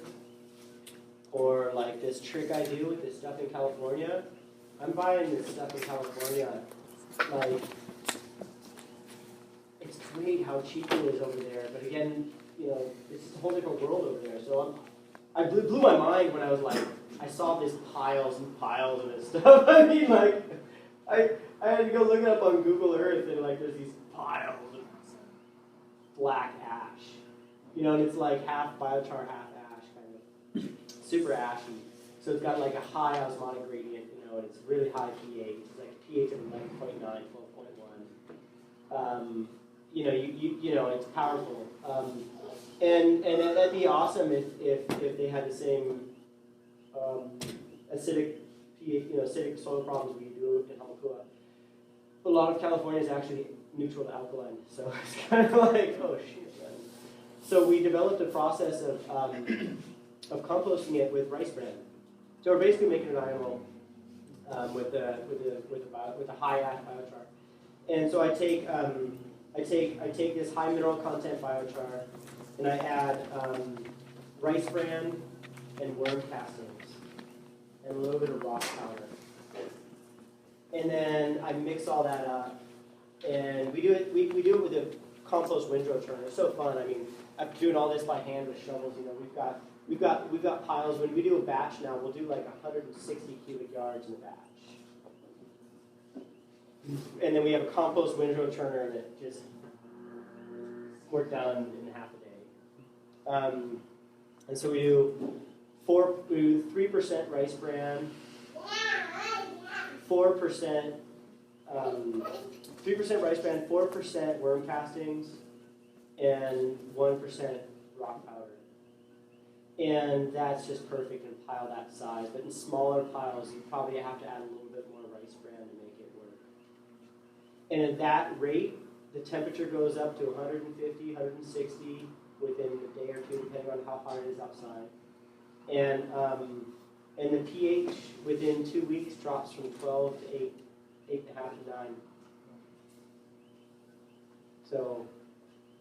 Or like this trick I do with this stuff in California. I'm buying this stuff in California. Like, it's great how cheap it is over there. But again, you know, it's just a whole different world over there. So I blew my mind when I was like, I saw this piles and piles of this stuff. I mean, like, I had to go look it up on Google Earth, and like, there's these piles of black ash. You know, and it's like half biochar, half ash, kind of. Super ashy. So it's got like a high osmotic gradient, you know, and it's really high pH. It's like a pH of 11.9, 12.1. You know, you know, it's powerful. And that'd be awesome if they had the same acidic pH, you know, acidic soil problems we do in Hamakua. A lot of California is actually neutral to alkaline, so it's kind of like, oh shit, man. So we developed a process of composting it with rice bran. So we're basically making an iron roll with a high ash biochar. And so I I take this high mineral content biochar, and I add rice bran and worm castings, and a little bit of rock powder. And then I mix all that up, and we do it with a compost windrow turner. It's so fun. I mean, I'm doing all this by hand with shovels. You know, we've got piles. When we do a batch now, we'll do like 160 cubic yards in a batch. And then we have a compost windrow turner that just we're done in half a day. And so we do 3% rice bran, 4%, 3% rice bran, 4% worm castings, and 1% rock powder. And that's just perfect in a pile that size. But in smaller piles, you probably have to add a little bit more rice bran to make it work. And at that rate, the temperature goes up to 150, 160 within a day or two, depending on how hot it is outside. And the pH within 2 weeks drops from 12 to 8, 8.5 to 9. So,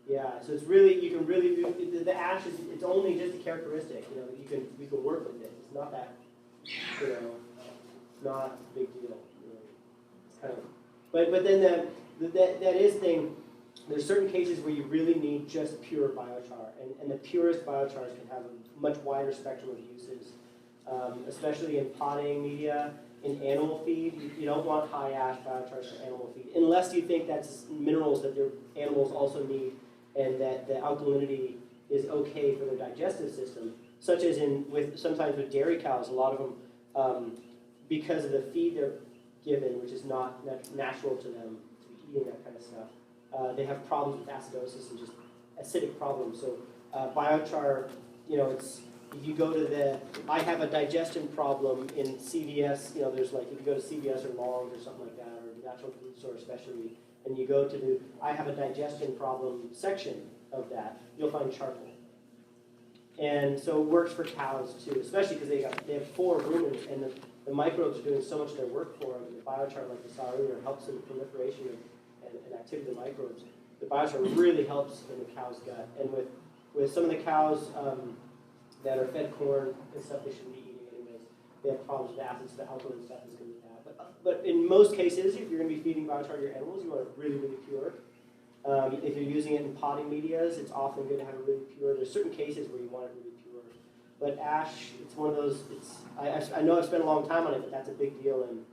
yeah, so it's really, you can really do, the ash is, it's only just a characteristic, you know, you can work with it. It's not that, you know, not a big deal, really. It's kind of, but then that is thing, there's certain cases where you really need just pure biochar, and the purest biochars can have a much wider spectrum of uses, especially in potting media, in animal feed. You don't want high ash biochars for animal feed, unless you think that's minerals that their animals also need, and that the alkalinity is okay for their digestive system, such as sometimes with dairy cows, a lot of them, because of the feed they're given, which is not natural to them to be eating that kind of stuff, they have problems with acidosis and just acidic problems. So biochar, you know, it's, if you go to I have a digestion problem in CVS, you know, there's like, if you go to CVS or Long's or something like that, or Natural Food Store especially, and you go to I have a digestion problem section of that, you'll find charcoal. And so it works for cows too, especially because they have 4 ruminants, and the microbes are doing so much of their work for them. The biochar, like we saw earlier, helps in the proliferation and activity of the microbes. The biochar really helps in the cow's gut. And with some of the cows that are fed corn and stuff they shouldn't be eating anyways, they have problems with acids, the alkaline stuff is going to be bad. But in most cases, if you're going to be feeding biochar to your animals, you want it really, really pure. If you're using it in potting medias, it's often good to have it really pure. There's certain cases where you want it really pure. But ash, it's one of those, I know I've spent a long time on it, but that's a big deal in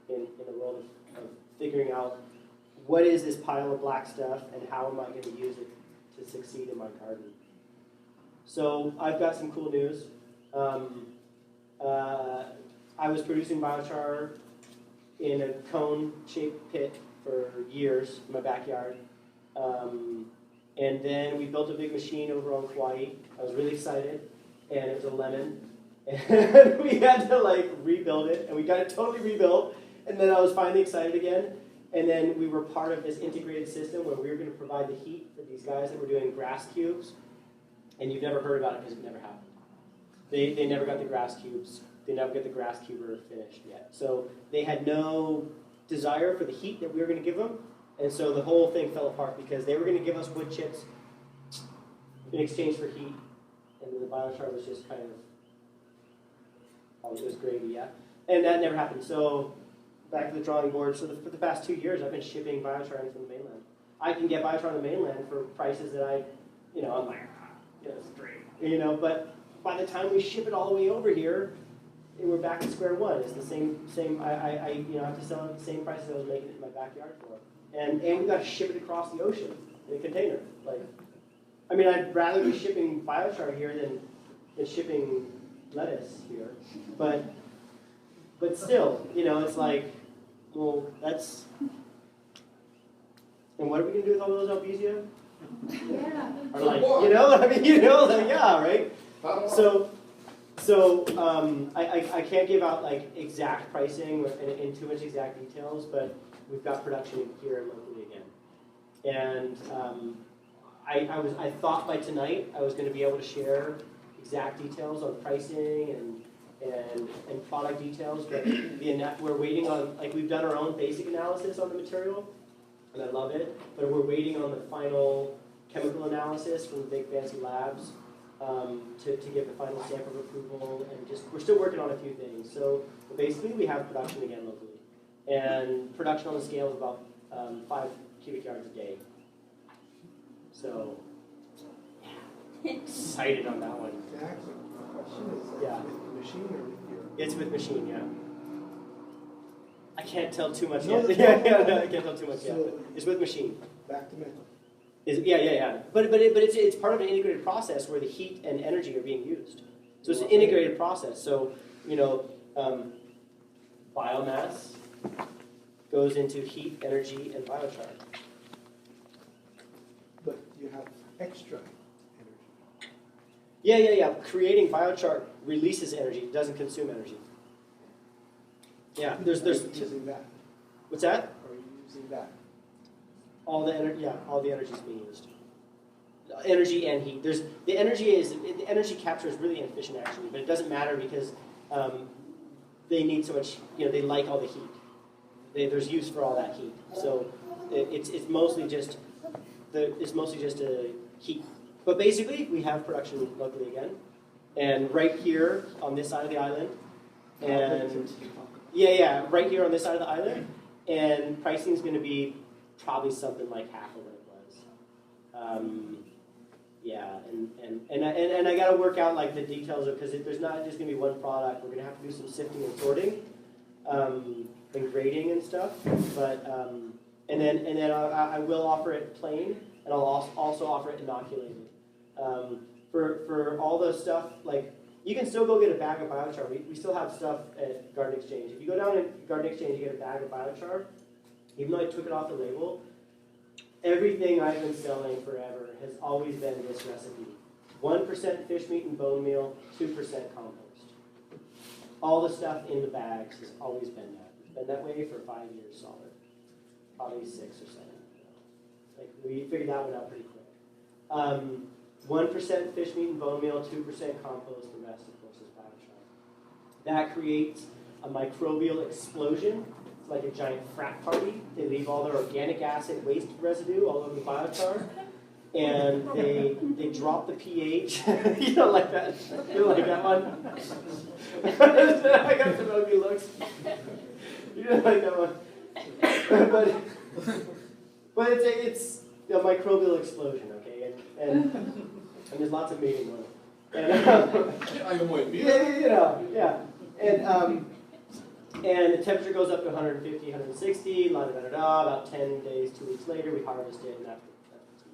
the world of figuring out what is this pile of black stuff and how am I going to use it to succeed in my garden. So I've got some cool news. I was producing biochar in a cone-shaped pit for years in my backyard. And then we built a big machine over on Kauai. I was really excited, and it was a lemon. And we had to like rebuild it, and we got it totally rebuilt. And then I was finally excited again. And then we were part of this integrated system where we were going to provide the heat for these guys that were doing grass cubes. And you've never heard about it because it never happened. They never got the grass cubes. They never got the grass cuber finished yet. So they had no desire for the heat that we were going to give them. And so the whole thing fell apart because they were going to give us wood chips in exchange for heat. And then the biochar was just kind of, it was gravy, yeah. And that never happened. So back to the drawing board. So for the past 2 years, I've been shipping biochar in from the mainland. I can get biochar on the mainland for prices that I'm like, it's great, but by the time we ship it all the way over here, we're back to square one. It's the same. I have to sell it at the same price as I was making it in my backyard for, and we got to ship it across the ocean in a container. I'd rather be shipping biochar here than shipping lettuce here, but still, it's like, well, that's. And what are we gonna do with all those Albizia? Yeah. Or yeah, right? So I can't give out like exact pricing in too much exact details, but we've got production here locally again. And I thought by tonight I was going to be able to share exact details on pricing and product details, but we're waiting on, we've done our own basic analysis on the material, and I love it. But we're waiting on the final chemical analysis from the big fancy labs to get the final stamp of approval, and we're still working on a few things. So basically, we have production again locally, and production on the scale is about 5 cubic yards a day. So, yeah, excited on that one. Zach, my question is, Yeah. with the machine or with your? It's with machine, yeah. I can't tell too much No, yet. no, no. I can't tell too much yet. But it's with machine. Back to metal. Yeah. But it's part of an integrated process where the heat and energy are being used. So it's an integrated process. So biomass goes into heat, energy, and biochar. But you have extra energy. Yeah. Creating biochar releases energy. It doesn't consume energy. Yeah. Are you using that? What's that? Are you using that? All the energy. Yeah, all the energy is being used. Energy and heat. The energy capture is really inefficient actually, but it doesn't matter because they need so much. They like all the heat. There's use for all that heat. So it's mostly just a heat. But basically, we have production locally again, and right here on this side of the island, and right here on this side of the island, and pricing is going to be probably something like half of what it was. And I got to work out like the details of, because there's not just going to be one product. We're going to have to do some sifting and sorting, and grading and stuff. But and then I will offer it plain, and I'll also offer it inoculated. For all the stuff, like you can still go get a bag of biochar. We still have stuff at Garden Exchange. If you go down to Garden Exchange, you get a bag of biochar. Even though I took it off the label, everything I've been selling forever has always been this recipe. 1% fish meat and bone meal, 2% compost. All the stuff in the bags has always been that. It's been that way for 5 years solid. Probably 6 or 7. Like we figured that one out pretty quick. 1% fish meat and bone meal, 2% compost, the rest of course is biochar. That creates a microbial explosion. It's like a giant frat party. They leave all their organic acid waste residue all over the biochar, and they drop the pH. You don't like that? You don't like that one? I got some ugly looks. You don't like that one? but it's a microbial explosion, okay? And there's lots of mating on it. And the temperature goes up to 150, 160, about 10 days, 2 weeks later, we harvest it, and that's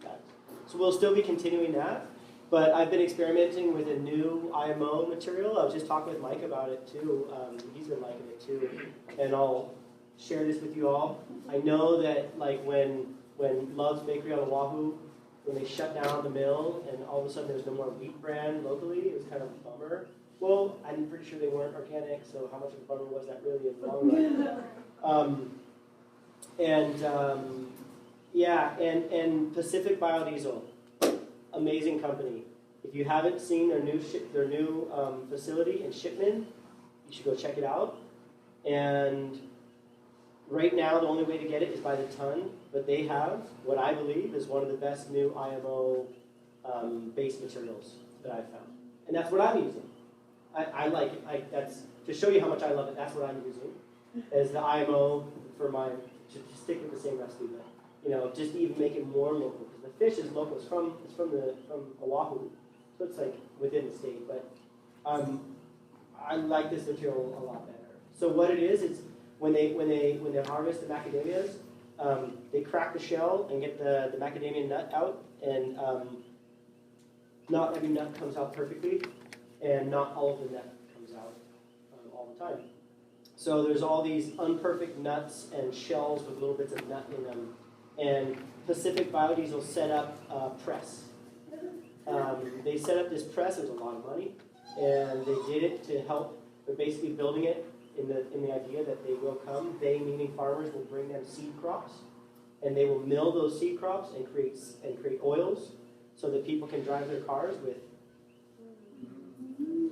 that. So we'll still be continuing that, but I've been experimenting with a new IMO material. I was just talking with Mike about it too. He's been liking it too, and I'll share this with you all. I know that like when Love's Bakery on Oahu, when they shut down the mill and all of a sudden there's no more wheat bran locally, it was kind of a bummer. Well, I'm pretty sure they weren't organic, so how much of a bummer was that really in the long run? And Pacific Biodiesel, amazing company. If you haven't seen their new facility in Shipman, you should go check it out. And right now, the only way to get it is by the ton, but they have what I believe is one of the best new IMO base materials that I've found, and that's what I'm using. I like it. That's to show you how much I love it. That's what I'm using as the IMO for my to stick with the same recipe, but just to even make it more local because the fish is local. It's from Oahu, so it's like within the state. But I like this material a lot better. So what it is when they harvest the macadamias, they crack the shell and get the macadamia nut out, and not every nut comes out perfectly. And not all of the nut comes out all the time. So there's all these unperfect nuts and shells with little bits of nut in them. And Pacific Biodiesel set up a press. They set up this press. It was a lot of money, and they did it to help. They're basically building it in the idea that they will come. They, meaning farmers, will bring them seed crops, and they will mill those seed crops and create oils, so that people can drive their cars with.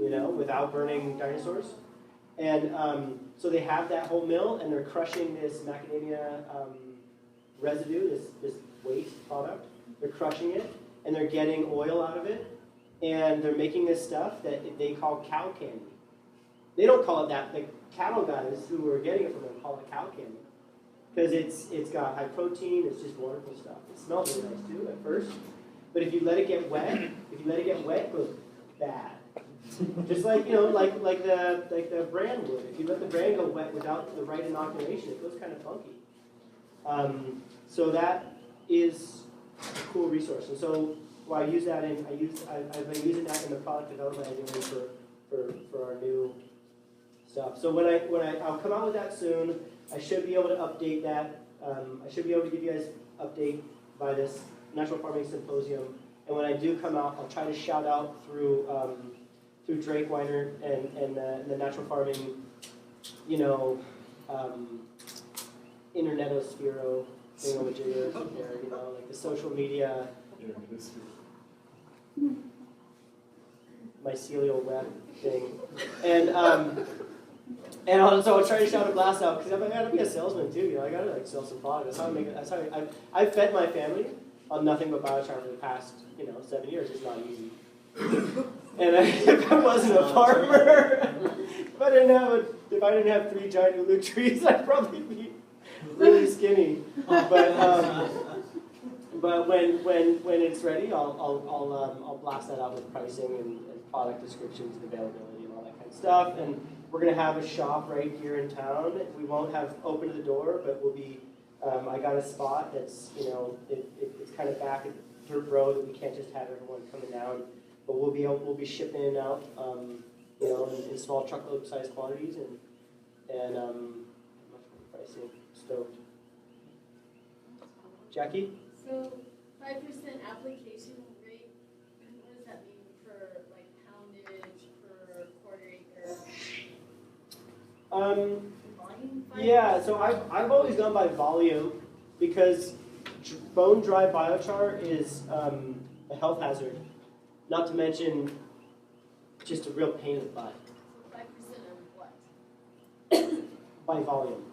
Without burning dinosaurs. And so they have that whole mill, and they're crushing this macadamia residue, this waste product. They're crushing it, and they're getting oil out of it, and they're making this stuff that they call cow candy. They don't call it that. The cattle guys who are getting it from them call it cow candy because it's got high protein. It's just wonderful stuff. It smells really nice too at first, but if you let it get wet, it goes bad. Just like like the bran would. If you let the bran go wet without the right inoculation, it goes kind of funky. So that is a cool resource. And so while I use that I've been using that in the product development I'm doing for our new stuff. So I'll come out with that soon. I should be able to update that. I should be able to give you guys an update by this Natural Farming Symposium. And when I do come out, I'll try to shout out through Drake Weiner and the Natural Farming, internetosphere thingamajigger there, like the social media, mycelial web thing, and so I'll try to shout a blast out because I gotta be a salesman too. I gotta like sell some product. That's how I make it. That's how I've fed my family on nothing but BioChar for the past 7 years. It's not easy. And if I wasn't a farmer, if I didn't have 3 giant ulu trees, I'd probably be really skinny. But when it's ready, I'll blast that out with pricing and product descriptions and availability and all that kind of stuff. And we're gonna have a shop right here in town. We won't have open to the door, but we'll be. I got a spot that's it's kind of back at Dirt Road that we can't just have everyone coming down. But we'll be shipping it out, in small truckload sized quantities and much more pricing. Stoked. Jackie? So 5% application rate. What does that mean for like poundage per quarter acre? Volume? Yeah. So I've always gone by volume because bone dry biochar is a health hazard. Not to mention, just a real pain in the butt. So 5% of what? By volume.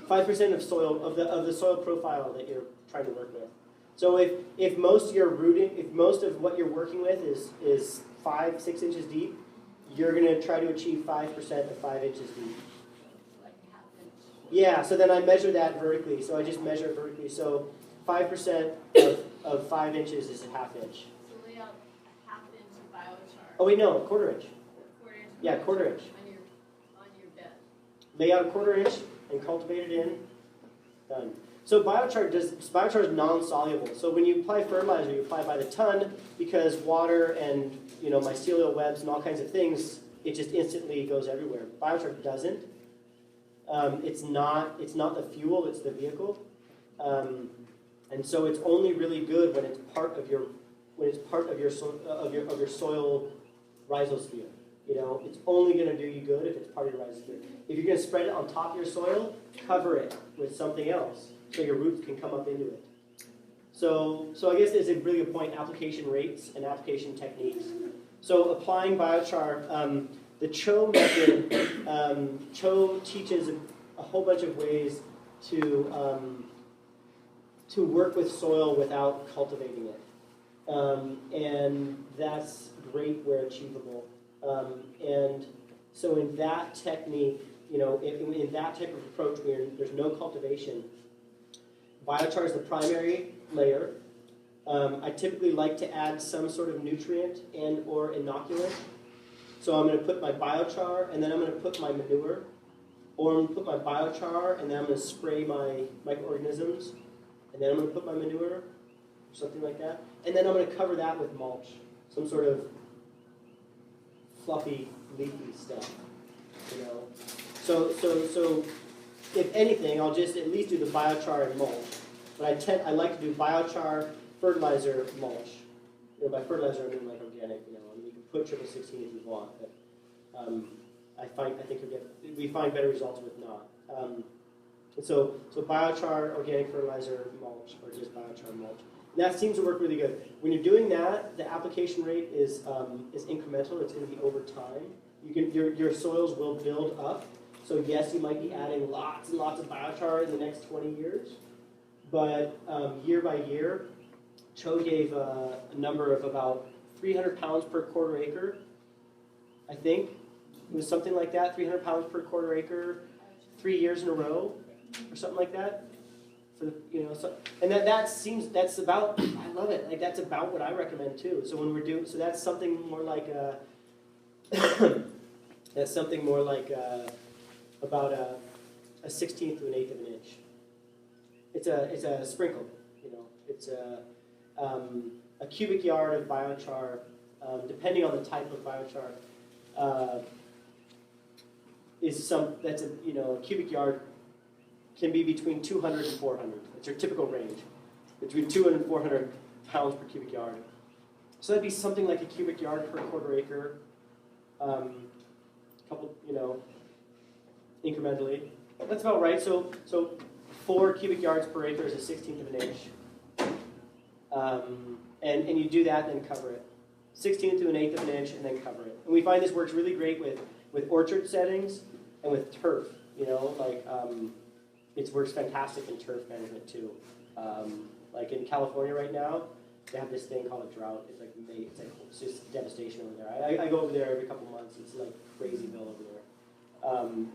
5% 5% of soil of the soil profile that you're trying to work with. So if most of your rooting, if most of what you're working with is 5-6 inches deep, you're going to try to achieve 5% of 5 inches deep. like half inch. Yeah. So then I measure that vertically. So I just measure it vertically. So 5% of 5 inches is a half inch. So lay out a half inch of biochar. Oh wait, no, a quarter inch. Quarter inch. Yeah, quarter inch. On your bed. Lay out a quarter inch and cultivate it in. Done. So biochar is non-soluble. So when you apply fertilizer, you apply by the ton because water and mycelial webs and all kinds of things, it just instantly goes everywhere. Biochar doesn't. It's not the fuel; it's the vehicle. And so it's only really good when it's part of your soil rhizosphere. It's only going to do you good if it's part of your rhizosphere. If you're going to spread it on top of your soil, cover it with something else so your roots can come up into it. So I guess it's a really good point, application rates and application techniques. So applying biochar, the CHO method, CHO teaches a whole bunch of ways to work with soil without cultivating it. And that's great where achievable. And so in that technique, in that type of approach where there's no cultivation, biochar is the primary layer. I typically like to add some sort of nutrient and or inoculant. So I'm going to put my biochar and then I'm going to put my manure, or I'm going to put my biochar and then I'm going to spray my microorganisms, and then I'm going to put my manure, or something like that, and then I'm going to cover that with mulch, some sort of fluffy, leafy stuff. So if anything, I'll just at least do the biochar and mulch. But I like to do biochar, fertilizer, mulch. By fertilizer I mean like organic. You can put 16 if you want, but we find better results with not. And so biochar, organic fertilizer, mulch, or just biochar mulch. And that seems to work really good. When you're doing that, the application rate is incremental. It's going to be over time. Your soils will build up So yes, you might be adding lots and lots of biochar in the next 20 years, but year by year, Cho gave a number of about 300 pounds per quarter acre, I think. It was something like that, 300 pounds per quarter acre, 3 years in a row, or something like that. For the, and that's about, I love it. Like that's about what I recommend too. So when we're doing, so that's something more like that's something more like about a 1/16 to an 1/8 of an inch. It's a sprinkle, It's a cubic yard of biochar, depending on the type of biochar, a cubic yard can be between 200 and 400. It's your typical range, between 200 and 400 pounds per cubic yard. So that'd be something like a cubic yard per quarter acre, incrementally. That's about right. So 4 cubic yards per acre is a 1/16 of an inch. And you do that and then cover it. 1/16 to an 1/8 of an inch and then cover it. And we find this works really great with orchard settings and with turf. It works fantastic in turf management too. Like in California right now, they have this thing called a drought. It's just devastation over there. I go over there every couple months. It's like crazyville over there.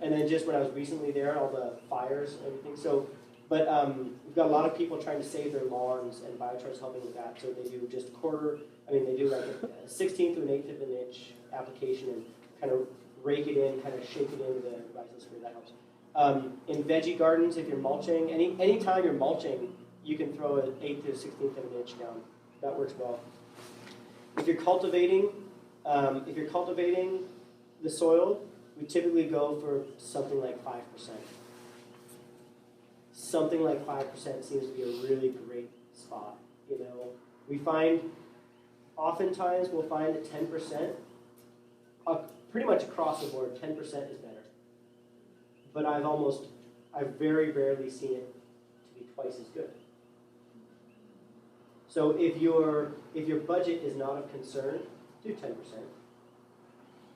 And then just when I was recently there, all the fires and everything. But we've got a lot of people trying to save their lawns, and biochar is helping with that. So they do just they do like a 1/16 to an 1/8 of an inch application and kind of rake it in, kind of shake it into the rhizosphere. That helps. In veggie gardens, if you're mulching, any time you're mulching, you can throw an 1/8 to 1/16 of an inch down. That works well. If you're cultivating the soil, we typically go for something like 5%. Something like 5% seems to be a really great spot. We find, oftentimes we'll find that 10%, pretty much across the board, 10% is better. But I've very rarely seen it to be twice as good. So if your budget is not of concern, do 10%.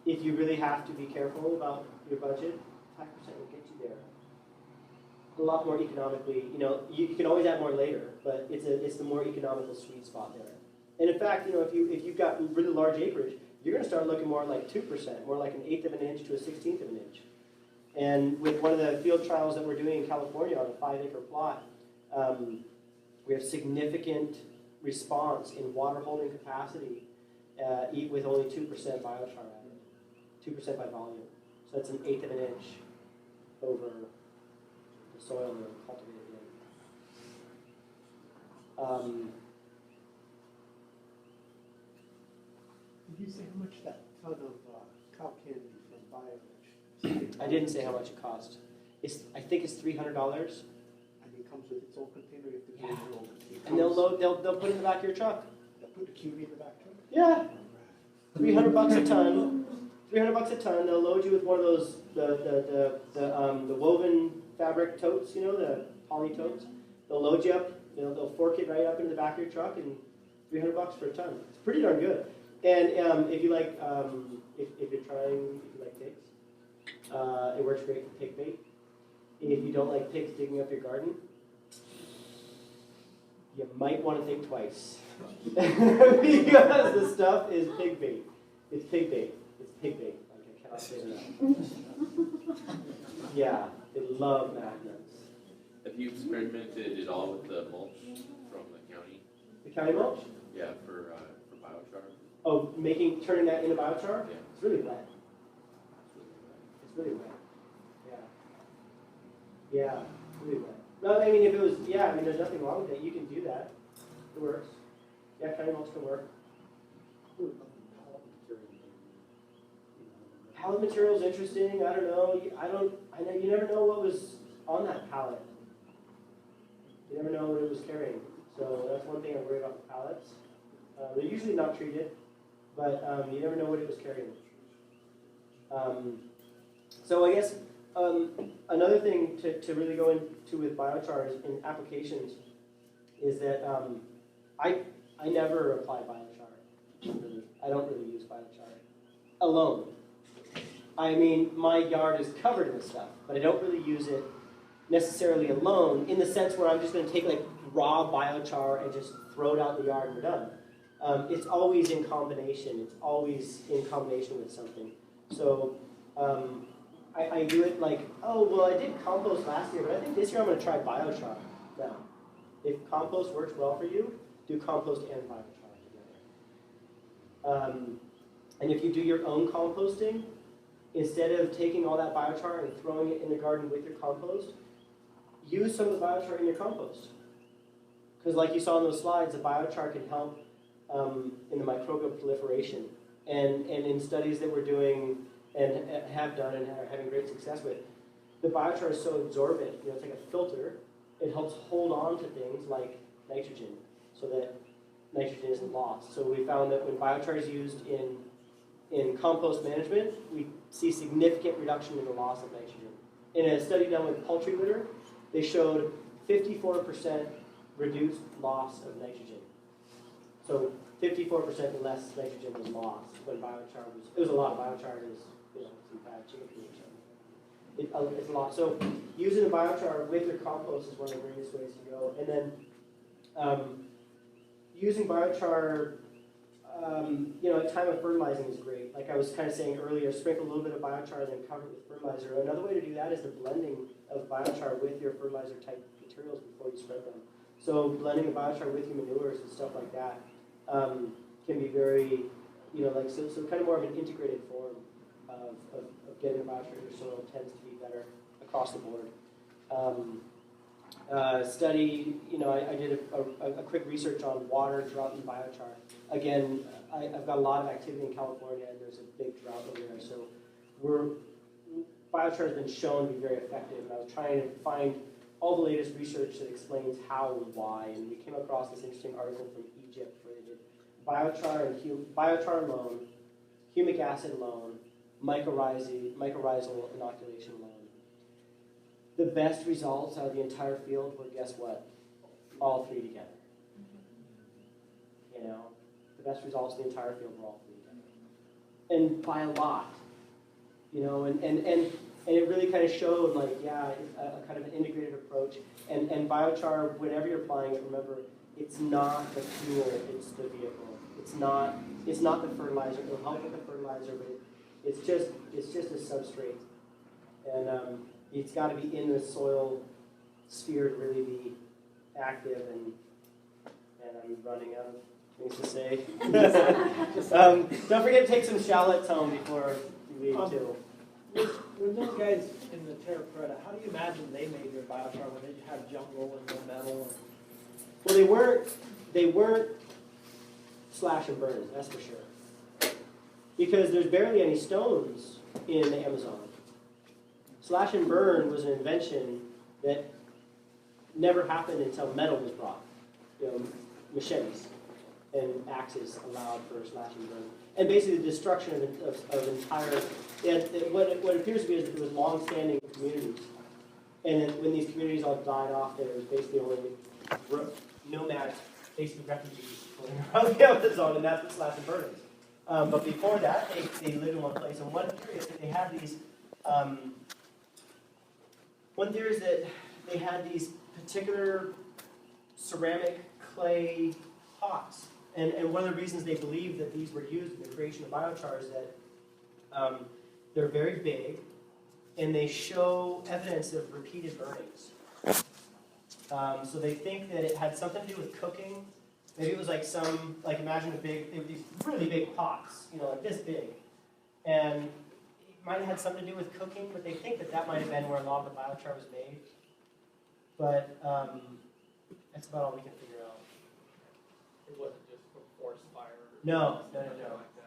If you really have to be careful about your budget, 5% will get you there. A lot more economically, you can always add more later, but it's the more economical sweet spot there. And in fact, if you've got really large acreage, you're going to start looking more like 2%, more like an 1/8 of an inch to a 1/16 of an inch. And with one of the field trials that we're doing in California on a 5-acre plot, we have significant response in water holding capacity with only 2% biochar added, 2% by volume. So that's an 1/8 of an inch over the soil we're cultivated in. Did you say how much that ton of cow candy from BioChar? I didn't say how much it cost. I think it's $300. And it comes with its own container. You have to get your own container. And they'll put it in the back of your truck. They'll put the QV in the back truck? Yeah. $300 a ton. $300 a ton. They'll load you with one of those the woven fabric totes, the poly totes. They'll load you up. They'll fork it right up into the back of your truck, and $300 for a ton. It's pretty darn good. And if you like, if you like pigs, it works great for pig bait. If you don't like pigs digging up your garden, you might want to think twice. Because the stuff is pig bait. It's pig bait. It's pig bait. Like, I cannot say enough. Yeah, they love magnets. Have you experimented at all with the mulch from the county? The county mulch? Yeah, for biochar. Oh, turning that into biochar? Yeah. It's really wet. It's really wet. Yeah, really wet. No, I mean, if it was, there's nothing wrong with it. You can do that. It works. Yeah, county mulch can work. Pallet material is interesting. I don't know. I know you never know what was on that pallet. You never know what it was carrying. So that's one thing I worry about with pallets. They're usually not treated, but you never know what it was carrying. So I guess another thing to really go into with biochar in applications is that I never apply biochar. I don't really use biochar alone. I mean, my yard is covered in this stuff, but I don't really use it necessarily alone in the sense where I'm just going to take like raw biochar and just throw it out in the yard and we're done. It's always in combination. It's always in combination with something. So I do it like, oh, well, I did compost last year, but I think this year I'm going to try biochar now. If compost works well for you, do compost and biochar together. And if you do your own composting, instead of taking all that biochar and throwing it in the garden with your compost, use some of the biochar in your compost. Because like you saw in those slides, the biochar can help in the microbial proliferation. And in studies that we're doing and have done and are having great success with, the biochar is so absorbent, it's like a filter. It helps hold on to things like nitrogen so that nitrogen isn't lost. So we found that when biochar is used in compost management, we see significant reduction in the loss of nitrogen. In a study done with poultry litter, they showed 54% reduced loss of nitrogen. So 54% less nitrogen was lost when biochar was, it was a lot of biochar, it was, some bad chicken feed or something. It's a lot. So using the biochar with your compost is one of the greatest ways to go. And then using biochar, at time of fertilizing is great. Like I was kind of saying earlier, sprinkle a little bit of biochar and then cover it with fertilizer. Another way to do that is the blending of biochar with your fertilizer type materials before you spread them. So blending the biochar with your manures and stuff like that can be very, so kind of more of an integrated form of getting the biochar in your soil tends to be better across the board. Study, I did a quick research on water, drought, and biochar. Again, I've got a lot of activity in California, and there's a big drought over there. So biochar has been shown to be very effective, and I was trying to find all the latest research that explains how and why, and we came across this interesting article from Egypt where they did biochar alone, humic acid alone, mycorrhizal inoculation alone. The best results out of the entire field were, guess what? All three together. The best results in the entire field were all three together. And by a lot. And it really kind of showed, a kind of an integrated approach. And biochar, whenever you're applying it, remember, it's not the fuel, it's the vehicle. It's not the fertilizer. It'll help with the fertilizer, but it's just a substrate. And it's got to be in the soil sphere to really be active, and I'm running out of things to say. Don't forget to take some shallots home before you leave too. When those guys in the Terra Preta, how do you imagine they made their biochar when they had jungle and no metal? Well, they weren't slash and burn, that's for sure. Because there's barely any stones in the Amazon. Slash and burn was an invention that never happened until metal was brought. Machetes and axes allowed for slash and burn. And basically the destruction of entire, what appears to be is that there was long-standing communities. And then when these communities all died off, there was basically only nomad, basically refugees floating around the Amazon, and that's what slash and burn is. But before that, they lived in one place. And one theory is that they had these, particular ceramic clay pots. And one of the reasons they believe that these were used in the creation of biochar is that they're very big, and they show evidence of repeated burnings. So they think that it had something to do with cooking. Maybe it was imagine they were these really big pots, like this big. And it might have had something to do with cooking, but they think that might have been where a lot of the biochar was made. But that's about all we can figure out. It wasn't just for forest fire? No.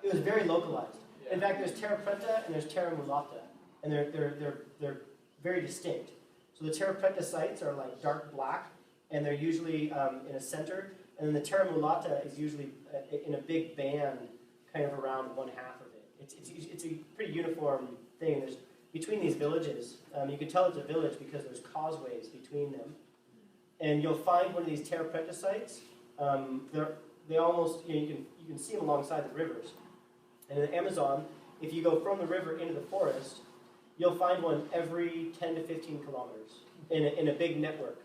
It was very localized. Yeah. In fact, there's Terra preta and there's Terra mulata, and they're very distinct. So the Terra preta sites are like dark black, and they're usually in a center, and then the Terra mulata is usually in a big band, kind of around one half of it. It's a pretty uniform thing. There's between these villages, you can tell it's a village because there's causeways between them, and you'll find one of these Terra preta sites. They almost you can see them alongside the rivers. And in the Amazon, if you go from the river into the forest, you'll find one every 10 to 15 kilometers in a big network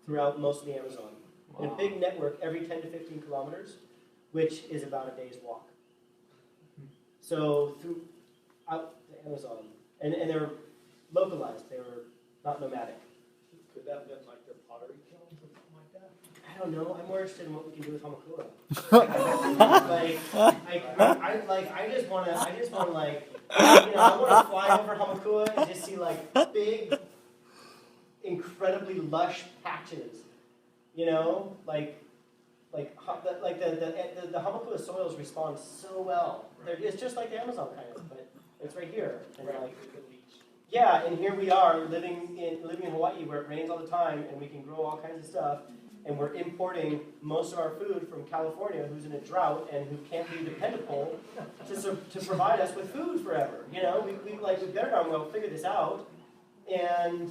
throughout most of the Amazon. In a big network every 10 to 15 kilometers, which is about a day's walk. So throughout the Amazon, and they're localized, they were not nomadic. Could that have been like their pottery kilns or something like that? I don't know. I'm more interested in what we can do with Hamakura. I just want to I want to fly over Hamakua and just see like big, incredibly lush patches. You know, the Hamakua soils respond so well. It's just like the Amazon kind of, but it's right here. And yeah, and here we are living in Hawaii where it rains all the time and we can grow all kinds of stuff. And we're importing most of our food from California, who's in a drought and who can't be dependable to provide us with food forever. You know, we better darn well figure this out. And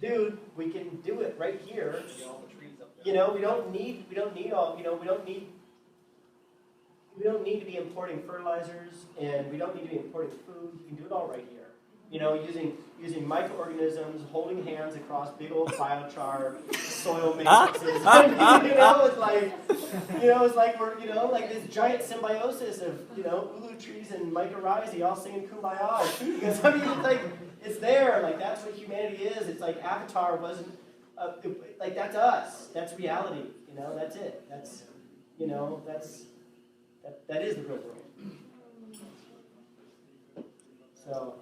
dude, we can do it right here. You know, we don't need to be importing fertilizers, and we don't need to be importing food. We can do it all right here. You know, using microorganisms, holding hands across big old biochar soil matrices. It's like we're like this giant symbiosis of ulu trees and mycorrhizae all singing kumbaya. Because it's there. Like that's what humanity is. It's like Avatar wasn't that's us. That's reality. You know, that's it. That's that is the real world. So.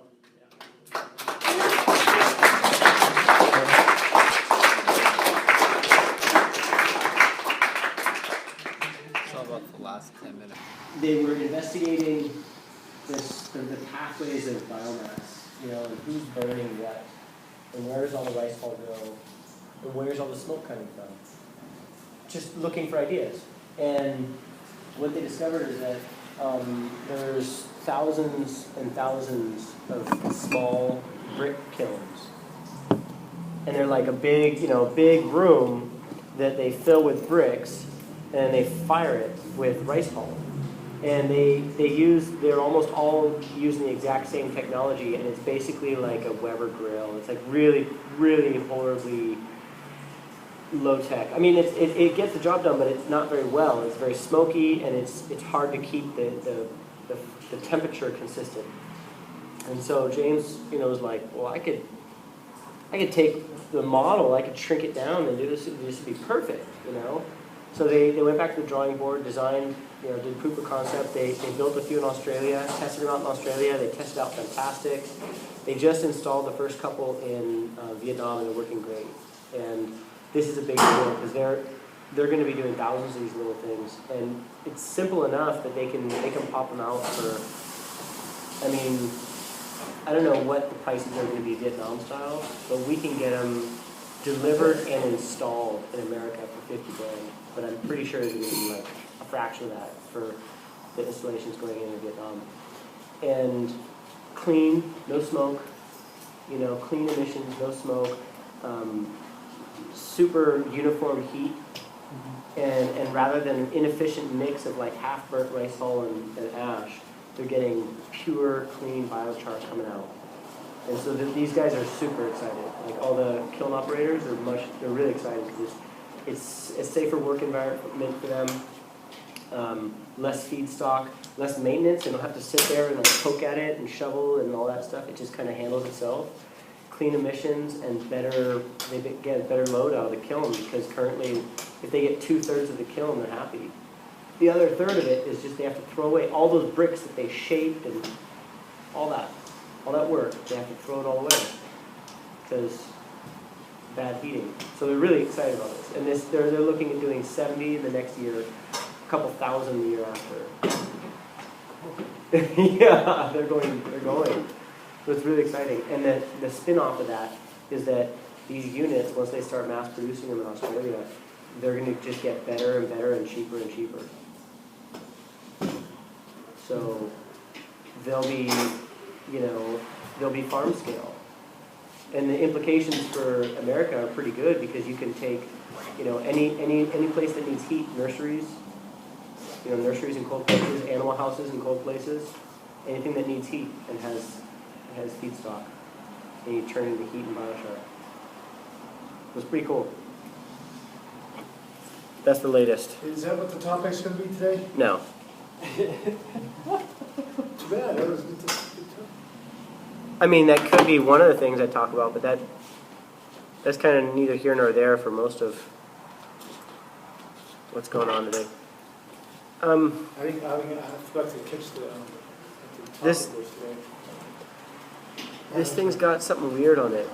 So about the last 10 minutes. They were investigating the pathways of biomass, and who's burning what, and where does all the rice hull go, and where's all the smoke coming from. Just looking for ideas. And what they discovered is that there's thousands and thousands of small brick kilns. And they're like a big room that they fill with bricks, and they fire it with rice hull. And they're almost all using the exact same technology, and it's basically like a Weber grill. It's like really, really horribly low tech. I mean, it gets the job done, but it's not very well. It's very smoky, and it's hard to keep the temperature consistent. And so James, was like, well, I could take the model, I could shrink it down and do this. This would be perfect, So they went back to the drawing board, designed, did proof of concept. They built a few in Australia, tested them out in Australia. They tested out fantastic. They just installed the first couple in Vietnam, and they're working great. And this is a big deal because they're going to be doing thousands of these little things, and it's simple enough that they can pop them out for. I mean, I don't know what the prices are going to be Vietnam style, but we can get them delivered and installed in America for $50,000. But I'm pretty sure it's going to be like a fraction of that for the installations going into Vietnam. And clean, no smoke. Clean emissions, no smoke. Super uniform heat. And rather than an inefficient mix of like half burnt rice hull and ash, they're getting pure, clean biochar coming out. And so these guys are super excited. Like all the kiln operators they're really excited because it's a safer work environment for them. Less feedstock, less maintenance. They don't have to sit there and like poke at it and shovel and all that stuff. It just kind of handles itself. Clean emissions and they get a better load out of the kiln because currently, if they get 2/3 of the kiln, they're happy. The other third of it is just they have to throw away all those bricks that they shaped and all that work. They have to throw it all away because bad heating. So they're really excited about this. And they're looking at doing 70 the next year, a couple thousand the year after. Yeah, they're going. So it's really exciting. And the spin-off of that is that these units, once they start mass producing them in Australia, they're going to just get better and better and cheaper and cheaper. So they'll be farm scale. And the implications for America are pretty good because you can take, any place that needs heat, nurseries in cold places, animal houses in cold places, anything that needs heat and has feedstock, and you turn into heat in biochar. It was pretty cool. That's the latest. Is that what the topic's gonna be today? No. Too bad, that was good talk. I mean, that could be one of the things I talk about, but that's kind of neither here nor there for most of what's going on today. I forgot to catch the This- topic was today. This thing's got something weird on it.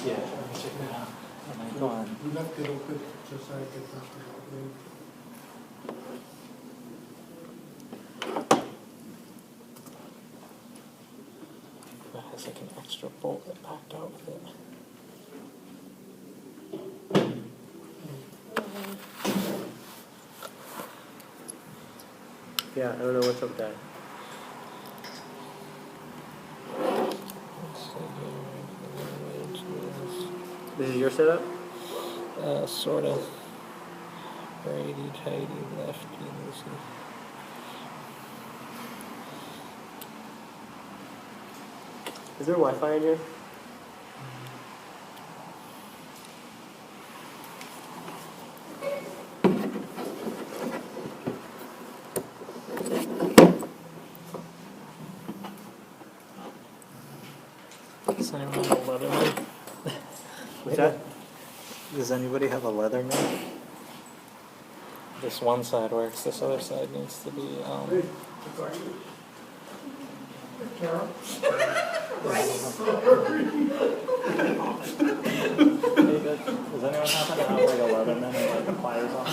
Yeah. Go on. We left it open, just so I could talk about it. That has like an extra bolt that packed out with it. Yeah, I don't know what's up with that. Let's see here. This is your setup? Sort of. Righty tighty, lefty loosey. Is there Wi-Fi in here? Does anyone have a Leatherman? What's that? Does anybody have a Leatherman? This one side works, this other side needs to be, Does anyone happen to have like a Leatherman and like the pliers on?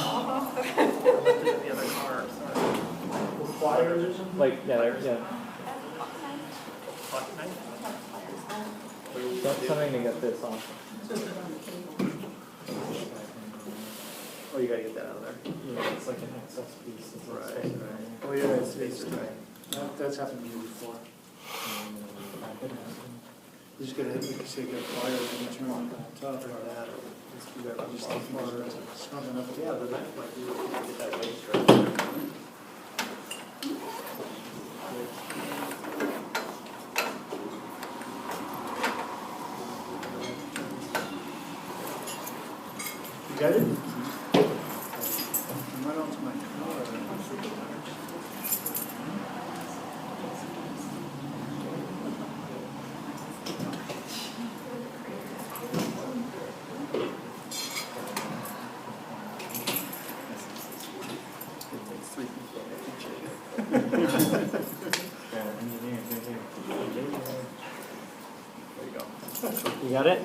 The other car, sorry. Pliers or something? Like, yeah. Something to get this off. Oh, you gotta get that out of there. Yeah, it's like an excess piece. It's like supposed to be right here. Oh, yeah, it's right. That's happened to me before. You just gotta, like you say, get a pliers and you turn on the top like that. You gotta just take more, it's not enough. Yeah, the knife might do it. Get that weight straight. You got it? Right onto my car. You got it?